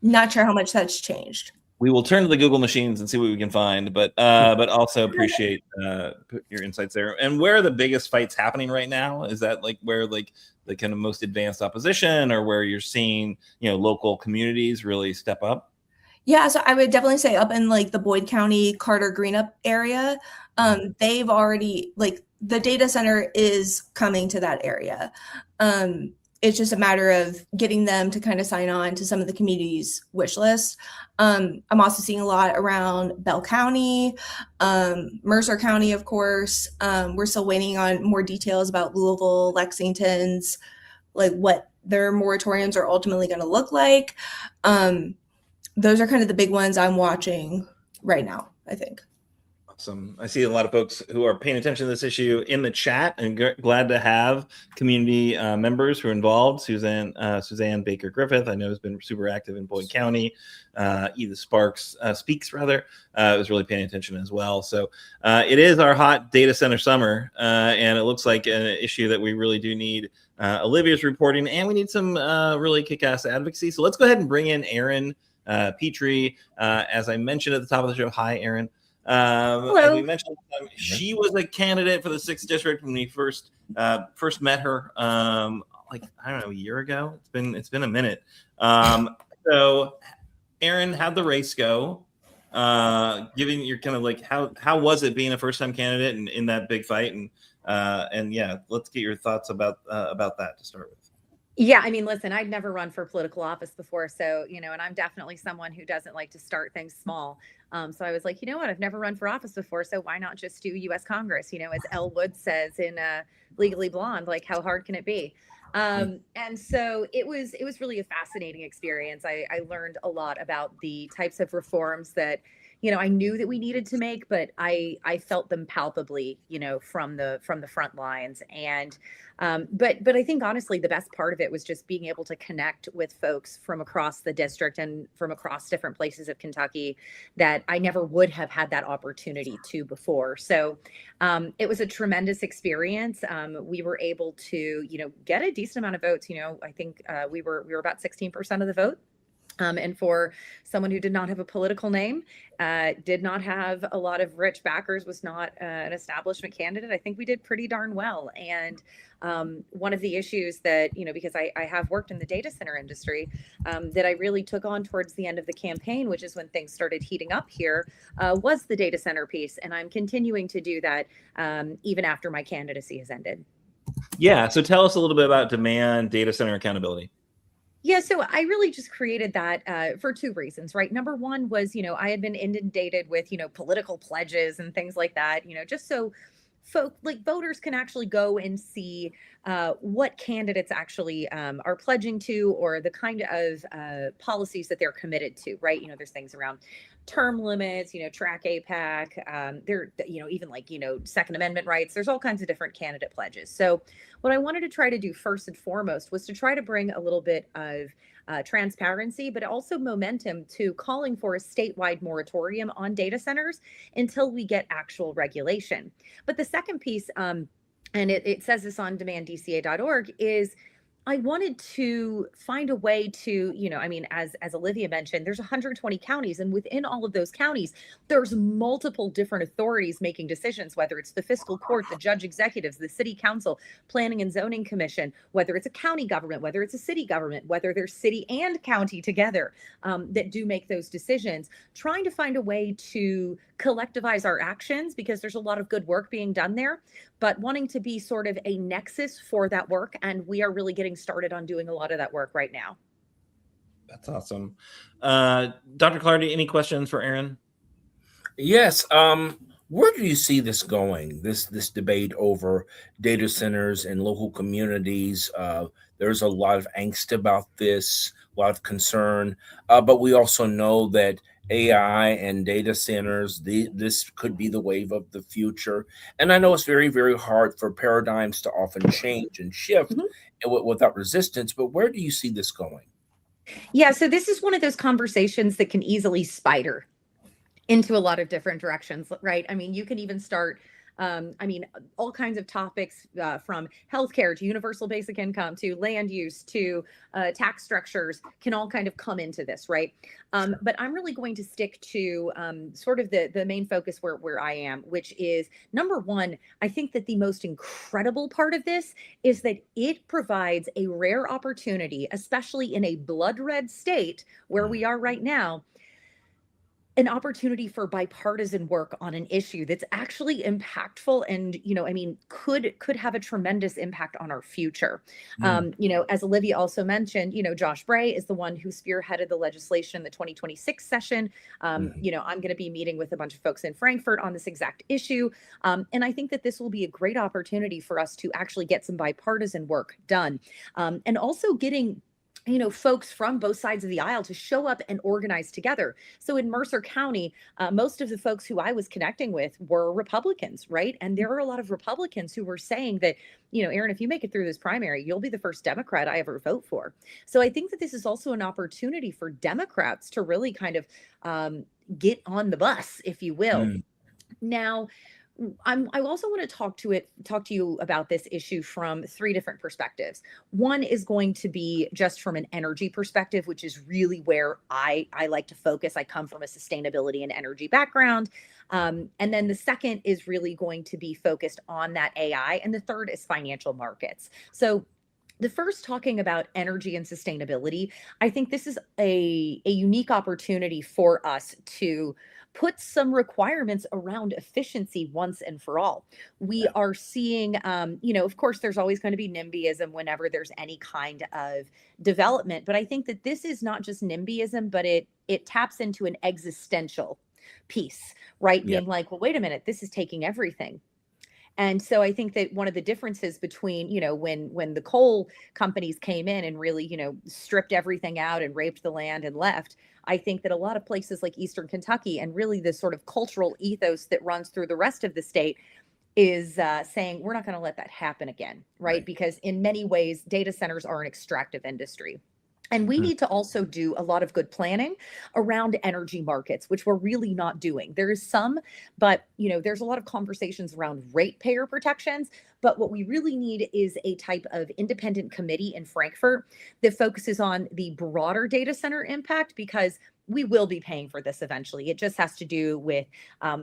[SPEAKER 3] not sure how much that's changed.
[SPEAKER 1] We will turn to the Google machines and see what we can find, but also appreciate your insights there. And where are the biggest fights happening right now? Is that like where like the kind of most advanced opposition, or where you're seeing local communities really step up?
[SPEAKER 3] Yeah, so I would definitely say up in like the Boyd County, Carter Greenup area, they've already like the data center is coming to that area. It's just a matter of getting them to kind of sign on to some of the community's wish list. I'm also seeing a lot around Bell County, Mercer County, of course. We're still waiting on more details about Louisville, Lexington's, like what their moratoriums are ultimately going to look like. Those are kind of the big ones I'm watching right now, I think.
[SPEAKER 1] Awesome. I see a lot of folks who are paying attention to this issue in the chat, and glad to have community members who are involved. Suzanne Baker Griffith, I know, has been super active in Boyd County. Edith Speaks was really paying attention as well. So it is our hot data center summer, and it looks like an issue that we really do need Olivia's reporting, and we need some really kick-ass advocacy. So let's go ahead and bring in Erin Petrey. As I mentioned at the top of the show, hi, Erin. As we mentioned, she was a candidate for the 6th district when we first met her, like I don't know, a year ago. It's been a minute. So, Erin, how'd the race go? Given your kind of like how was it being a first time candidate and in that big fight? And yeah, let's get your thoughts about that to start with.
[SPEAKER 4] Yeah, I mean, listen, I'd never run for political office before. So, and I'm definitely someone who doesn't like to start things small. So I was like, you know what? I've never run for office before. So why not just do U.S. Congress? As Elle Woods says in Legally Blonde, like, how hard can it be? And so it was really a fascinating experience. I learned a lot about the types of reforms that, I knew that we needed to make, but I felt them palpably, from the front lines. And but I think honestly, the best part of it was just being able to connect with folks from across the district and from across different places of Kentucky that I never would have had that opportunity to before. So it was a tremendous experience. We were able to, get a decent amount of votes. I think we were about 16% of the vote. And for someone who did not have a political name, did not have a lot of rich backers, was not an establishment candidate, I think we did pretty darn well. And one of the issues that, because I have worked in the data center industry, that I really took on towards the end of the campaign, which is when things started heating up here, was the data center piece. And I'm continuing to do that even after my candidacy has ended.
[SPEAKER 1] Yeah. So tell us a little bit about demand data center accountability.
[SPEAKER 4] Yeah, so I really just created that for two reasons, right? Number one was, I had been inundated with, political pledges and things like that, just so voters can actually go and see what candidates actually are pledging to, or the kind of policies that they're committed to, right? There's things around term limits, track APAC, there, even Second Amendment rights. There's all kinds of different candidate pledges. So what I wanted to try to do first and foremost was to try to bring a little bit of transparency, but also momentum to calling for a statewide moratorium on data centers until we get actual regulation. But the second piece, and it says this on demanddca.org, is I wanted to find a way to, as Olivia mentioned, there's 120 counties, and within all of those counties, there's multiple different authorities making decisions, whether it's the fiscal court, the judge executives, the city council, planning and zoning commission, whether it's a county government, whether it's a city government, whether there's city and county together that do make those decisions, trying to find a way to collectivize our actions, because there's a lot of good work being done there, but wanting to be sort of a nexus for that work. And we are really getting started on doing a lot of that work right now.
[SPEAKER 1] That's awesome. Dr. Clardy, any questions for Erin?
[SPEAKER 2] Yes. Where do you see this going, this debate over data centers and local communities? There's a lot of angst about this, a lot of concern, but we also know that AI and data centers, this could be the wave of the future. And I know it's very, very hard for paradigms to often change and shift without resistance, but where do you see this going?
[SPEAKER 4] Yeah, so this is one of those conversations that can easily spider into a lot of different directions, right? I mean, you can even start all kinds of topics from healthcare to universal basic income to land use to tax structures can all kind of come into this, right? But I'm really going to stick to sort of the main focus where I am, which is number one, I think that the most incredible part of this is that it provides a rare opportunity, especially in a blood red state where we are right now, an opportunity for bipartisan work on an issue that's actually impactful and, could have a tremendous impact on our future. As Olivia also mentioned, Josh Bray is the one who spearheaded the legislation in the 2026 session. I'm going to be meeting with a bunch of folks in Frankfurt on this exact issue. And I think that this will be a great opportunity for us to actually get some bipartisan work done. And also getting folks from both sides of the aisle to show up and organize together. So in Mercer County, most of the folks who I was connecting with were Republicans, right? And there are a lot of Republicans who were saying that, Erin, if you make it through this primary, you'll be the first Democrat I ever vote for. So I think that this is also an opportunity for Democrats to really kind of get on the bus, if you will. Now, I also want to talk to you about this issue from three different perspectives. One is going to be just from an energy perspective, which is really where I like to focus. I come from a sustainability and energy background. And then the second is really going to be focused on that AI. And the third is financial markets. So The first, talking about energy and sustainability, I think this is a unique opportunity for us to put some requirements around efficiency once and for all. We are seeing, of course, there's always going to be NIMBYism whenever there's any kind of development, but I think that this is not just NIMBYism, but it taps into an existential piece, right?
[SPEAKER 1] Yeah.
[SPEAKER 4] Being like, well, wait a minute, this is taking everything. And so I think that one of the differences between, when the coal companies came in and really, stripped everything out and raped the land and left, I think that a lot of places like Eastern Kentucky, and really the sort of cultural ethos that runs through the rest of the state, is saying we're not going to let that happen again, right? Because in many ways, data centers are an extractive industry. And we need to also do a lot of good planning around energy markets, which we're really not doing. There is some, but there's a lot of conversations around ratepayer protections. But what we really need is a type of independent committee in Frankfurt that focuses on the broader data center impact, because we will be paying for this eventually. It just has to do with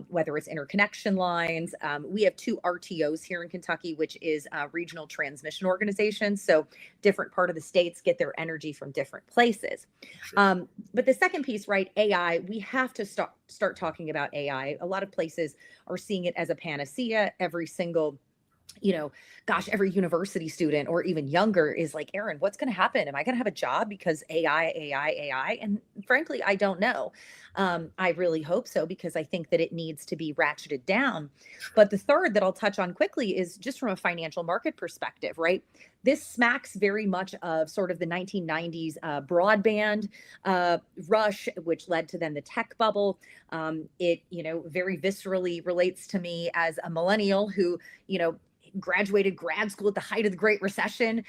[SPEAKER 4] whether it's interconnection lines. We have 2 RTOs here in Kentucky, which is regional transmission organizations. So different part of the states get their energy from different places. Sure. But the second piece, right, AI, we have to start talking about AI. A lot of places are seeing it as a panacea. Every single every university student or even younger is like, Erin, what's going to happen? Am I going to have a job because AI? And frankly, I don't know. I really hope so, because I think that it needs to be ratcheted down. But the third that I'll touch on quickly is just from a financial market perspective, right? This smacks very much of sort of the 1990s broadband rush, which led to then the tech bubble. It, very viscerally relates to me as a millennial who, graduated grad school at the height of the Great Recession.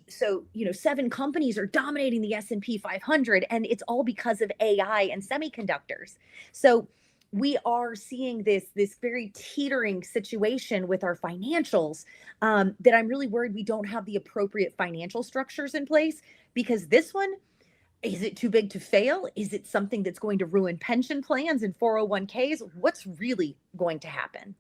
[SPEAKER 4] So, 7 companies are dominating the S&P 500, and it's all because of AI and semiconductors. So we are seeing this very teetering situation with our financials, that I'm really worried we don't have the appropriate financial structures in place, because this one, is it too big to fail? Is it something that's going to ruin pension plans and 401ks? What's really going to happen?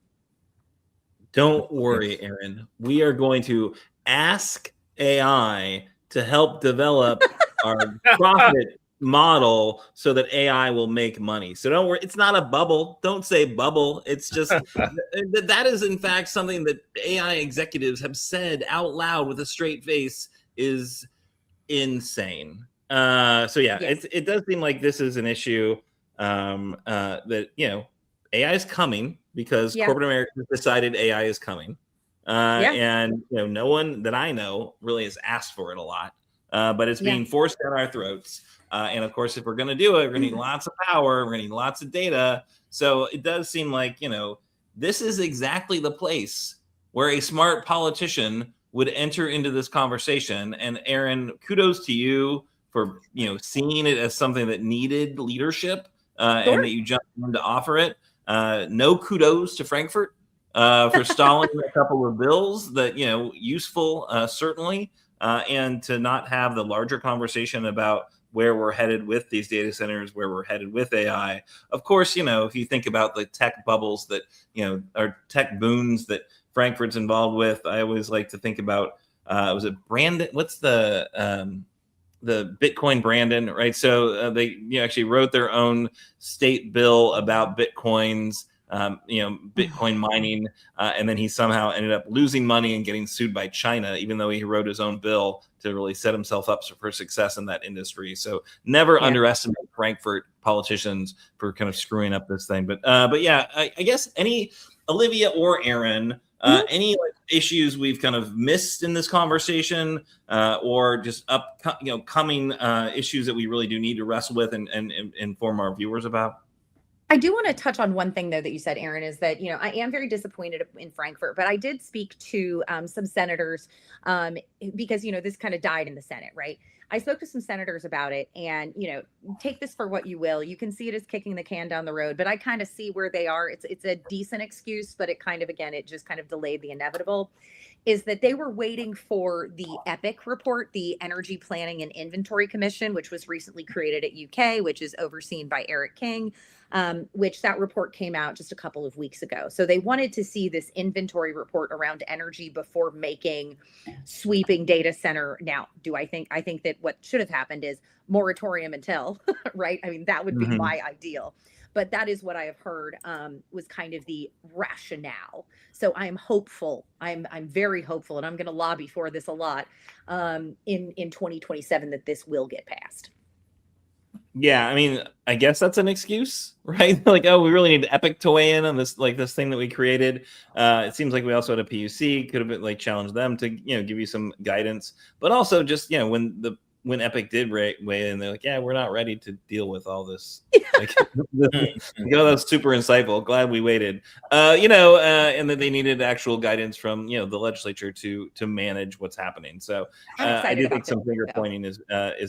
[SPEAKER 1] Don't worry, Erin. We are going to ask AI to help develop our profit model so that AI will make money. So don't worry. It's not a bubble. Don't say bubble. It's just that is, in fact, something that AI executives have said out loud with a straight face is insane. Yes. It does seem like this is an issue that, AI is coming, because corporate America has decided AI is coming. And no one that I know really has asked for it a lot, but it's being forced down our throats. And of course, if we're going to do it, we're going to need lots of power. We're going to need lots of data. So it does seem like, this is exactly the place where a smart politician would enter into this conversation. And Erin, kudos to you for, seeing it as something that needed leadership, and that you jumped in to offer it. No kudos to Frankfurt for stalling a couple of bills that, useful, certainly, and to not have the larger conversation about where we're headed with these data centers, where we're headed with AI. Of course, if you think about the tech bubbles that, are tech boons that Frankfurt's involved with, I always like to think about, was it Brandon? What's the Bitcoin Brandon, right? So they actually wrote their own state bill about Bitcoins, Bitcoin mining, and then he somehow ended up losing money and getting sued by China, even though he wrote his own bill to really set himself up for success in that industry. So never underestimate Frankfurt politicians for kind of screwing up this thing. But I guess any Olivia or Erin, any issues we've kind of missed in this conversation, or just coming issues that we really do need to wrestle with and inform our viewers about?
[SPEAKER 4] I do want to touch on one thing, though, that you said, Erin, is that, I am very disappointed in Frankfurt, but I did speak to some senators because, this kind of died in the Senate, right? I spoke to some senators about it, and, take this for what you will. You can see it as kicking the can down the road, but I kind of see where they are. It's a decent excuse, but it kind of, again, it just kind of delayed the inevitable. Is that they were waiting for the EPIC report, the Energy Planning and Inventory Commission, which was recently created at UK, which is overseen by Eric King. which that report came out just a couple of weeks ago. So they wanted to see this inventory report around energy before making sweeping data center. Now, I think that what should have happened is moratorium until, right? I mean, that would be my ideal. But that is what I have heard was kind of the rationale. So I am hopeful. I'm very hopeful, and I'm going to lobby for this a lot in 2027 that this will get passed.
[SPEAKER 1] Yeah, I mean, I guess that's an excuse, right? Like, oh, we really need Epic to weigh in on this, like this thing that we created. It seems like we also had a PUC, could have been like challenged them to, give you some guidance, but also just, when Epic did weigh in, they're like, yeah, we're not ready to deal with all this. Like, that's super insightful. Glad we waited. And that they needed actual guidance from, the legislature to manage what's happening. So I do think some finger pointing is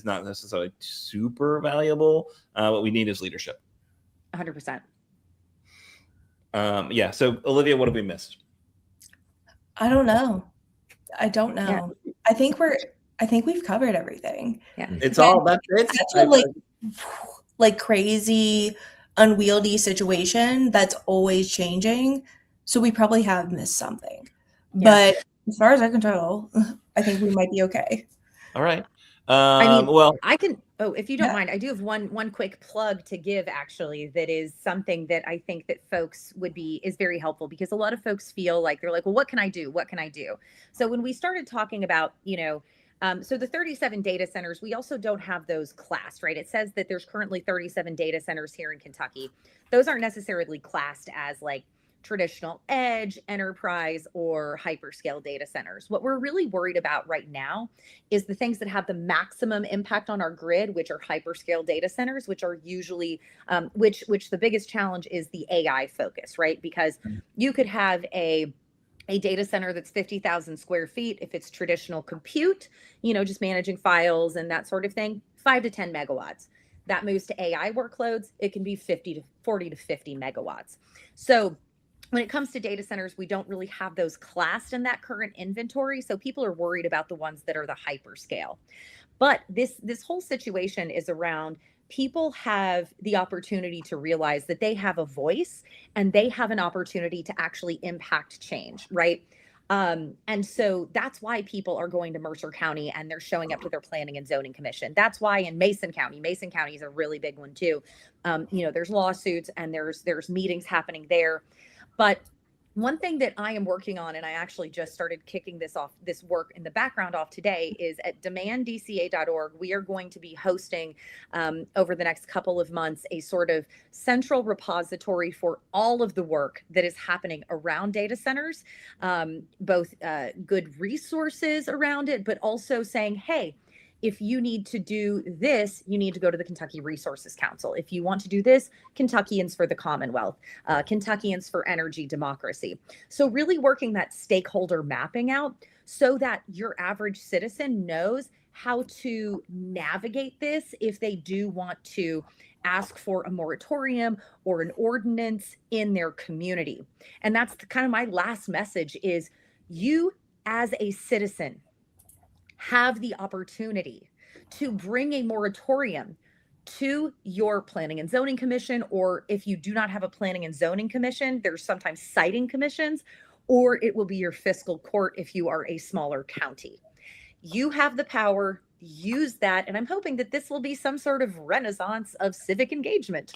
[SPEAKER 1] not necessarily super valuable. What we need is leadership.
[SPEAKER 4] 100%.
[SPEAKER 1] Yeah. So Olivia, what have we missed?
[SPEAKER 3] I don't know. Yeah. I think we've covered everything.
[SPEAKER 4] Yeah.
[SPEAKER 1] It's all that's it.
[SPEAKER 3] Such a like crazy, unwieldy situation that's always changing. So we probably have missed something. Yeah. But as far as I can tell, I think we might be okay.
[SPEAKER 1] All right.
[SPEAKER 4] I can. Oh, if you don't mind, I do have one quick plug to give. Actually, that is something that I think that folks is very helpful, because a lot of folks feel like they're like, well, what can I do? What can I do? So when we started talking about, so the 37 data centers, we also don't have those classed, right? It says that there's currently 37 data centers here in Kentucky. Those aren't necessarily classed as like traditional edge, enterprise, or hyperscale data centers. What we're really worried about right now is the things that have the maximum impact on our grid, which are hyperscale data centers, which are usually, which the biggest challenge is the AI focus, right? Because you could have a data center that's 50,000 square feet. If it's traditional compute, just managing files and that sort of thing, 5 to 10 megawatts. That moves to AI workloads, it can be 40 to 50 megawatts. So when it comes to data centers, we don't really have those classed in that current inventory. So people are worried about the ones that are the hyperscale. But this whole situation is around people have the opportunity to realize that they have a voice and they have an opportunity to actually impact change, right? And so that's why people are going to Mercer County and they're showing up to their planning and zoning commission. That's why in Mason County is a really big one too. There's lawsuits and there's meetings happening there. But one thing that I am working on, and I actually just started kicking this work in the background off today, is at demanddca.org. We are going to be hosting over the next couple of months a sort of central repository for all of the work that is happening around data centers, both good resources around it, but also saying, hey, if you need to do this, you need to go to the Kentucky Resources Council. If you want to do this, Kentuckians for the Commonwealth, Kentuckians for Energy Democracy. So really working that stakeholder mapping out so that your average citizen knows how to navigate this if they do want to ask for a moratorium or an ordinance in their community. And that's kind of my last message is you as a citizen have the opportunity to bring a moratorium to your planning and zoning commission, or if you do not have a planning and zoning commission, there's sometimes siting commissions, or it will be your fiscal court if you are a smaller county. You have the power, use that, and I'm hoping that this will be some sort of renaissance of civic engagement.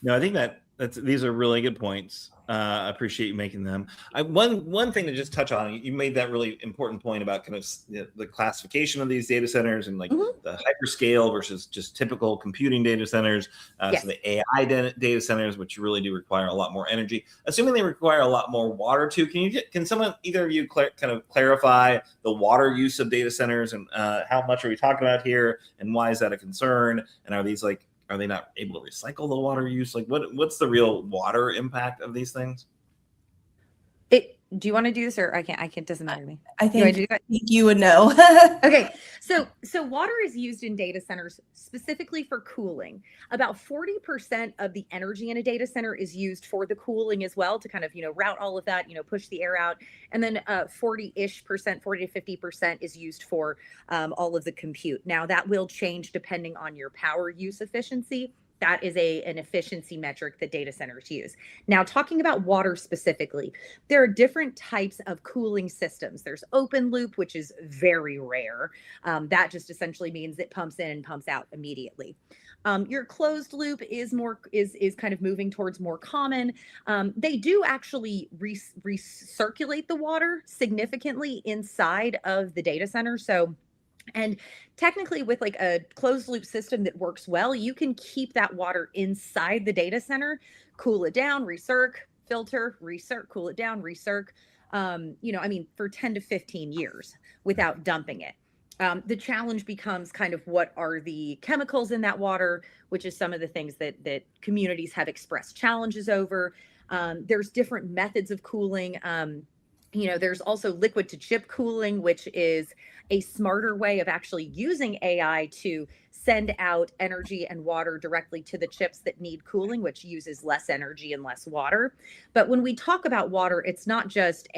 [SPEAKER 1] No, I think these are really good points. I appreciate you making them. One thing to just touch on, you made that really important point about kind of the classification of these data centers and like the hyperscale versus just typical computing data centers. So the AI data centers, which really do require a lot more energy, assuming they require a lot more water too. Can someone, either of you, kind of clarify the water use of data centers and how much are we talking about here, and why is that a concern? And are they not able to recycle the water use? Like what's the real water impact of these things?
[SPEAKER 4] Do you want to do this, or I can't, it doesn't matter to me.
[SPEAKER 3] I think you would know.
[SPEAKER 4] Okay. So water is used in data centers specifically for cooling. About 40% of the energy in a data center is used for the cooling as well, to kind of, route all of that, push the air out. And then 40 to 50% is used for all of the compute. Now that will change depending on your power use efficiency. That is an efficiency metric that data centers use. Now, talking about water specifically, there are different types of cooling systems. There's open loop, which is very rare. That just essentially means it pumps in and pumps out immediately. Your closed loop is kind of moving towards more common. They do actually recirculate the water significantly inside of the data center. So, and technically with like a closed loop system that works well, you can keep that water inside the data center, cool it down, recirc, filter, recirc, cool it down, recirc, for 10 to 15 years without dumping it. The challenge becomes kind of what are the chemicals in that water, which is some of the things that communities have expressed challenges over. There's different methods of cooling. There's also liquid to chip cooling, which is a smarter way of actually using AI to send out energy and water directly to the chips that need cooling, which uses less energy and less water. But when we talk about water, it's not just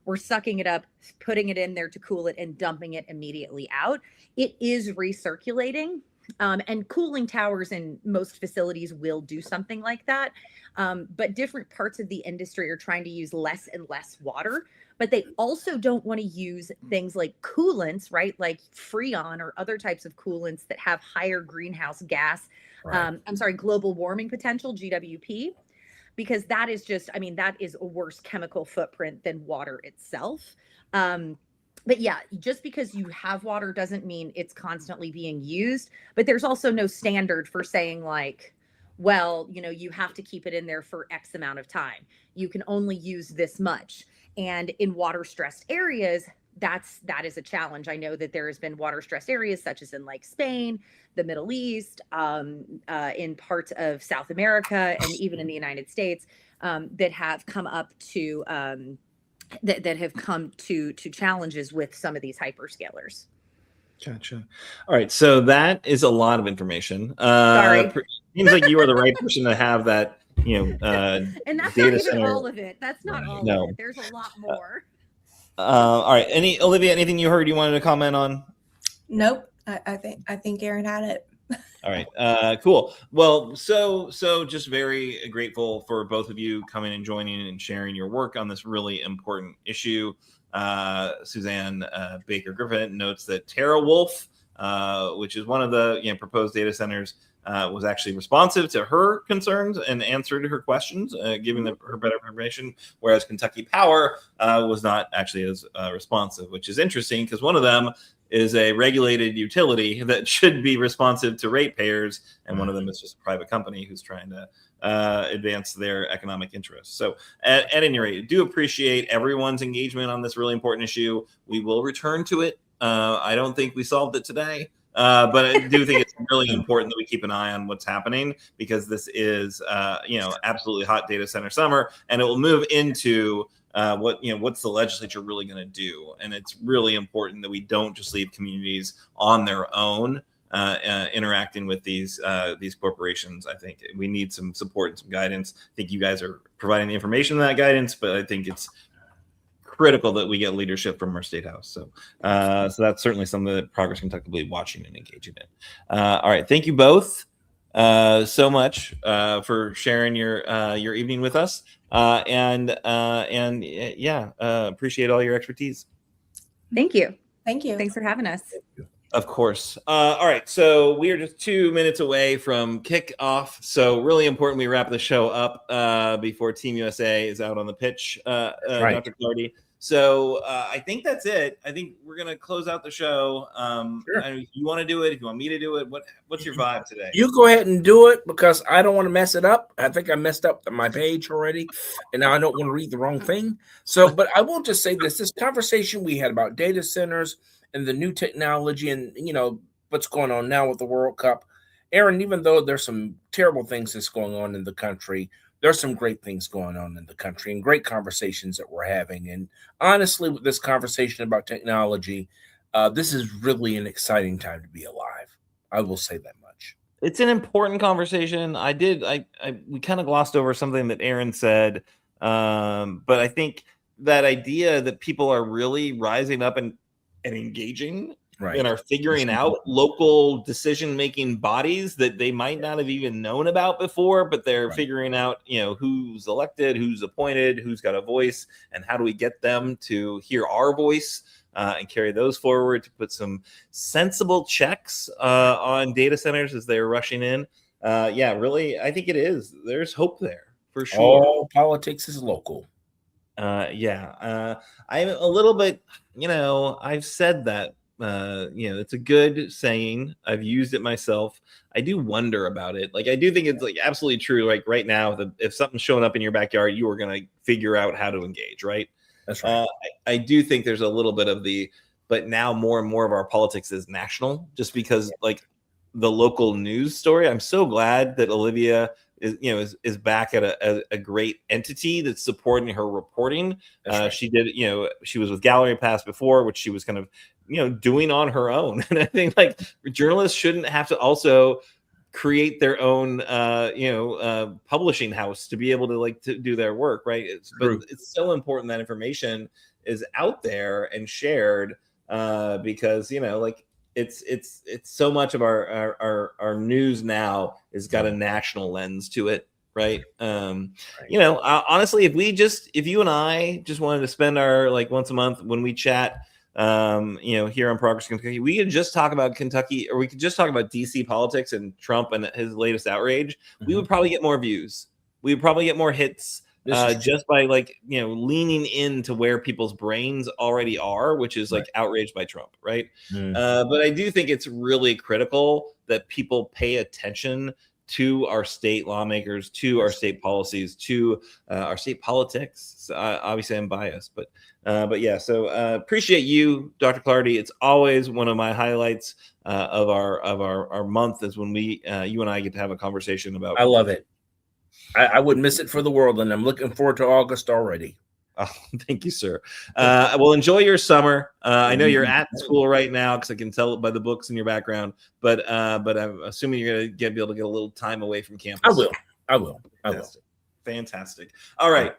[SPEAKER 4] we're sucking it up, putting it in there to cool it and dumping it immediately out. It is recirculating. And cooling towers in most facilities will do something like that. But different parts of the industry are trying to use less and less water, but they also don't want to use things like coolants, right? Like Freon or other types of coolants that have higher greenhouse gas, global warming potential, GWP, because that is that is a worse chemical footprint than water itself. But yeah, just because you have water doesn't mean it's constantly being used. But there's also no standard for saying like, well, you have to keep it in there for X amount of time. You can only use this much. And in water stressed areas, that is a challenge. I know that there has been water stressed areas such as in like Spain, the Middle East, in parts of South America, and even in the United States that have come up to that have come to challenges with some of these hyperscalers.
[SPEAKER 1] Gotcha. All right. So that is a lot of information.
[SPEAKER 4] Sorry.
[SPEAKER 1] Seems like you are the right person to have that,
[SPEAKER 4] and that's not even all of it. That's not all of it. There's a lot more.
[SPEAKER 1] All right. Olivia, anything you heard you wanted to comment on?
[SPEAKER 3] Nope. I think Erin had it.
[SPEAKER 1] All right. Cool. Well, so just very grateful for both of you coming and joining and sharing your work on this really important issue. Suzanne Baker Griffin notes that Tara Wolf, which is one of the proposed data centers, was actually responsive to her concerns and answered her questions, giving her better information, whereas Kentucky Power was not actually as responsive, which is interesting because one of them is a regulated utility that should be responsive to ratepayers, and one of them is just a private company who's trying to advance their economic interests. So at any rate, do appreciate everyone's engagement on this really important issue. We will return to it. I don't think we solved it today, but I do think it's really important that we keep an eye on what's happening, because this is, absolutely hot data center summer, and it will move into what's the legislature really going to do. And it's really important that we don't just leave communities on their own interacting with these corporations. I think we need some support and some guidance. I think you guys are providing the information and that guidance, but I think it's critical that we get leadership from our state house. So that's certainly something that Progress Kentucky will be watching and engaging in. All right. Thank you both so much for sharing your evening with us. Appreciate all your expertise.
[SPEAKER 4] Thank you.
[SPEAKER 3] Thank you.
[SPEAKER 4] Thanks for having us.
[SPEAKER 1] Of course. All right. So we are just 2 minutes away from kickoff. So really important we wrap the show up before Team USA is out on the pitch,
[SPEAKER 2] Right.
[SPEAKER 1] Dr. Clardy. So I think that's it. I think we're going to close out the show.
[SPEAKER 2] Sure.
[SPEAKER 1] If you want to do it, if you want me to do it, what's your vibe today?
[SPEAKER 2] You go ahead and do it, because I don't want to mess it up. I think I messed up my page already, and now I don't want to read the wrong thing. So, but I will just say this conversation we had about data centers and the new technology and, what's going on now with the World Cup. Erin, even though there's some terrible things that's going on in the country, there's some great things going on in the country and great conversations that we're having. And honestly, with this conversation about technology, this is really an exciting time to be alive. I will say that much.
[SPEAKER 1] It's an important conversation. We kind of glossed over something that Erin said, but I think that idea that people are really rising up and engaging and are figuring out local decision-making bodies that they might not have even known about before, but they're figuring out, who's elected, who's appointed, who's got a voice, and how do we get them to hear our voice and carry those forward to put some sensible checks on data centers as they're rushing in. Really, I think it is. There's hope there for sure.
[SPEAKER 2] All politics is local.
[SPEAKER 1] I'm a little bit, I've said that, it's a good saying. I've used it myself. I do wonder about it. Like, I do think it's like absolutely true. Like right now, if something's showing up in your backyard, you are going to figure out how to engage, right?
[SPEAKER 2] That's right.
[SPEAKER 1] I do think there's a little bit of but now more and more of our politics is national, just because like the local news story. I'm so glad that Olivia is back at a great entity that's supporting her reporting. Right. She did, she was with Gallery Pass before, which she was kind of, doing on her own. And I think like journalists shouldn't have to also create their own, publishing house to be able to do their work. Right. But it's so important that information is out there and shared because, it's so much of our news now has got a national lens to it. Right. Honestly, if you and I just wanted to spend our once a month when we chat, here on Progress Kentucky, we could just talk about Kentucky, or we could just talk about DC politics and Trump and his latest outrage. We would probably get more views. We would probably get more hits just by leaning into where people's brains already are, which is outraged by Trump. Right. But I do think it's really critical that people pay attention to our state lawmakers, to our state policies, to our state politics. So, obviously, I'm biased, but yeah. So appreciate you, Dr. Clardy. It's always one of my highlights of our month is when you and I get to have a conversation about.
[SPEAKER 2] I love it. I wouldn't miss it for the world, and I'm looking forward to August already.
[SPEAKER 1] Oh, thank you, sir. Well, enjoy your summer. I know you're at school right now because I can tell it by the books in your background. But I'm assuming you're going to be able to get a little time away from campus.
[SPEAKER 2] I will.
[SPEAKER 1] Fantastic. All right,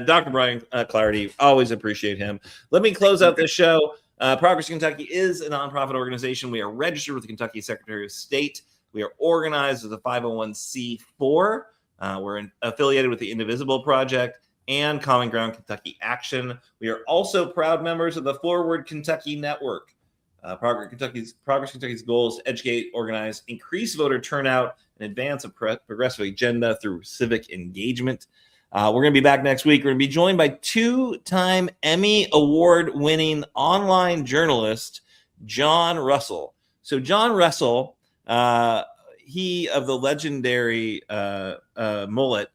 [SPEAKER 1] Dr. Brian Clardy. Always appreciate him. Let me close out this show. Progress Kentucky is a nonprofit organization. We are registered with the Kentucky Secretary of State. We are organized as a 501c4. We're affiliated with the Indivisible Project and Common Ground Kentucky Action. We are also proud members of the Forward Kentucky Network. Progress Kentucky's goal is to educate, organize, increase voter turnout, and advance a progressive agenda through civic engagement. We're going to be back next week. We're going to be joined by two-time Emmy Award-winning online journalist, John Russell. So John Russell, he of the legendary mullet,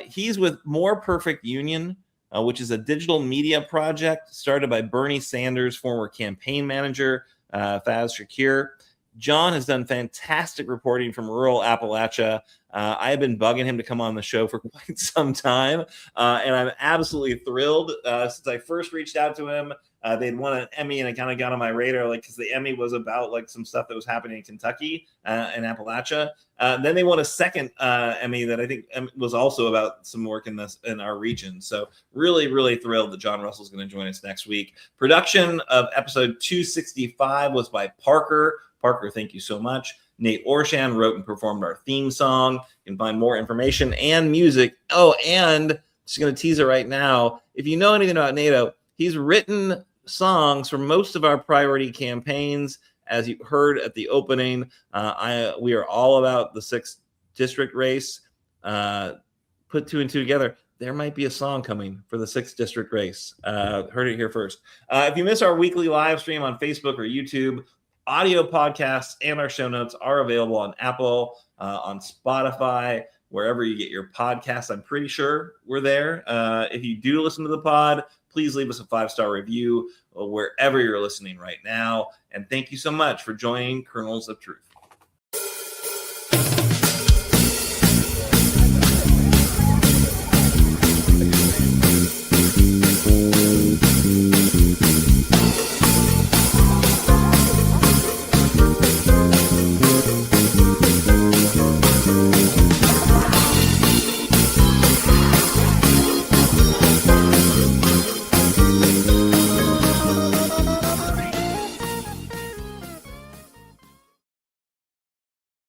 [SPEAKER 1] he's with More Perfect Union, which is a digital media project started by Bernie Sanders' former campaign manager, Faz Shakir. John has done fantastic reporting from rural Appalachia. I have been bugging him to come on the show for quite some time, and I'm absolutely thrilled. Since I first reached out to him, they'd won an Emmy, and it kind of got on my radar, because the Emmy was about some stuff that was happening in Kentucky and Appalachia. Then they won a second Emmy that I think was also about some work in our region. So really, really thrilled that John Russell is going to join us next week. Production of episode 265 was by Parker. Parker, thank you so much. Nate Orshan wrote and performed our theme song. You can find more information and music. Oh, and just going to tease it right now. If you know anything about NATO, he's written songs for most of our priority campaigns. As you heard at the opening, we are all about the 6th district race. Put two and two together. There might be a song coming for the 6th district race. Heard it here first. If you miss our weekly live stream on Facebook or YouTube, audio podcasts and our show notes are available on Apple, on Spotify, wherever you get your podcasts. I'm pretty sure we're there. If you do listen to the pod, please leave us a 5-star review wherever you're listening right now. And thank you so much for joining Kernels of Truth.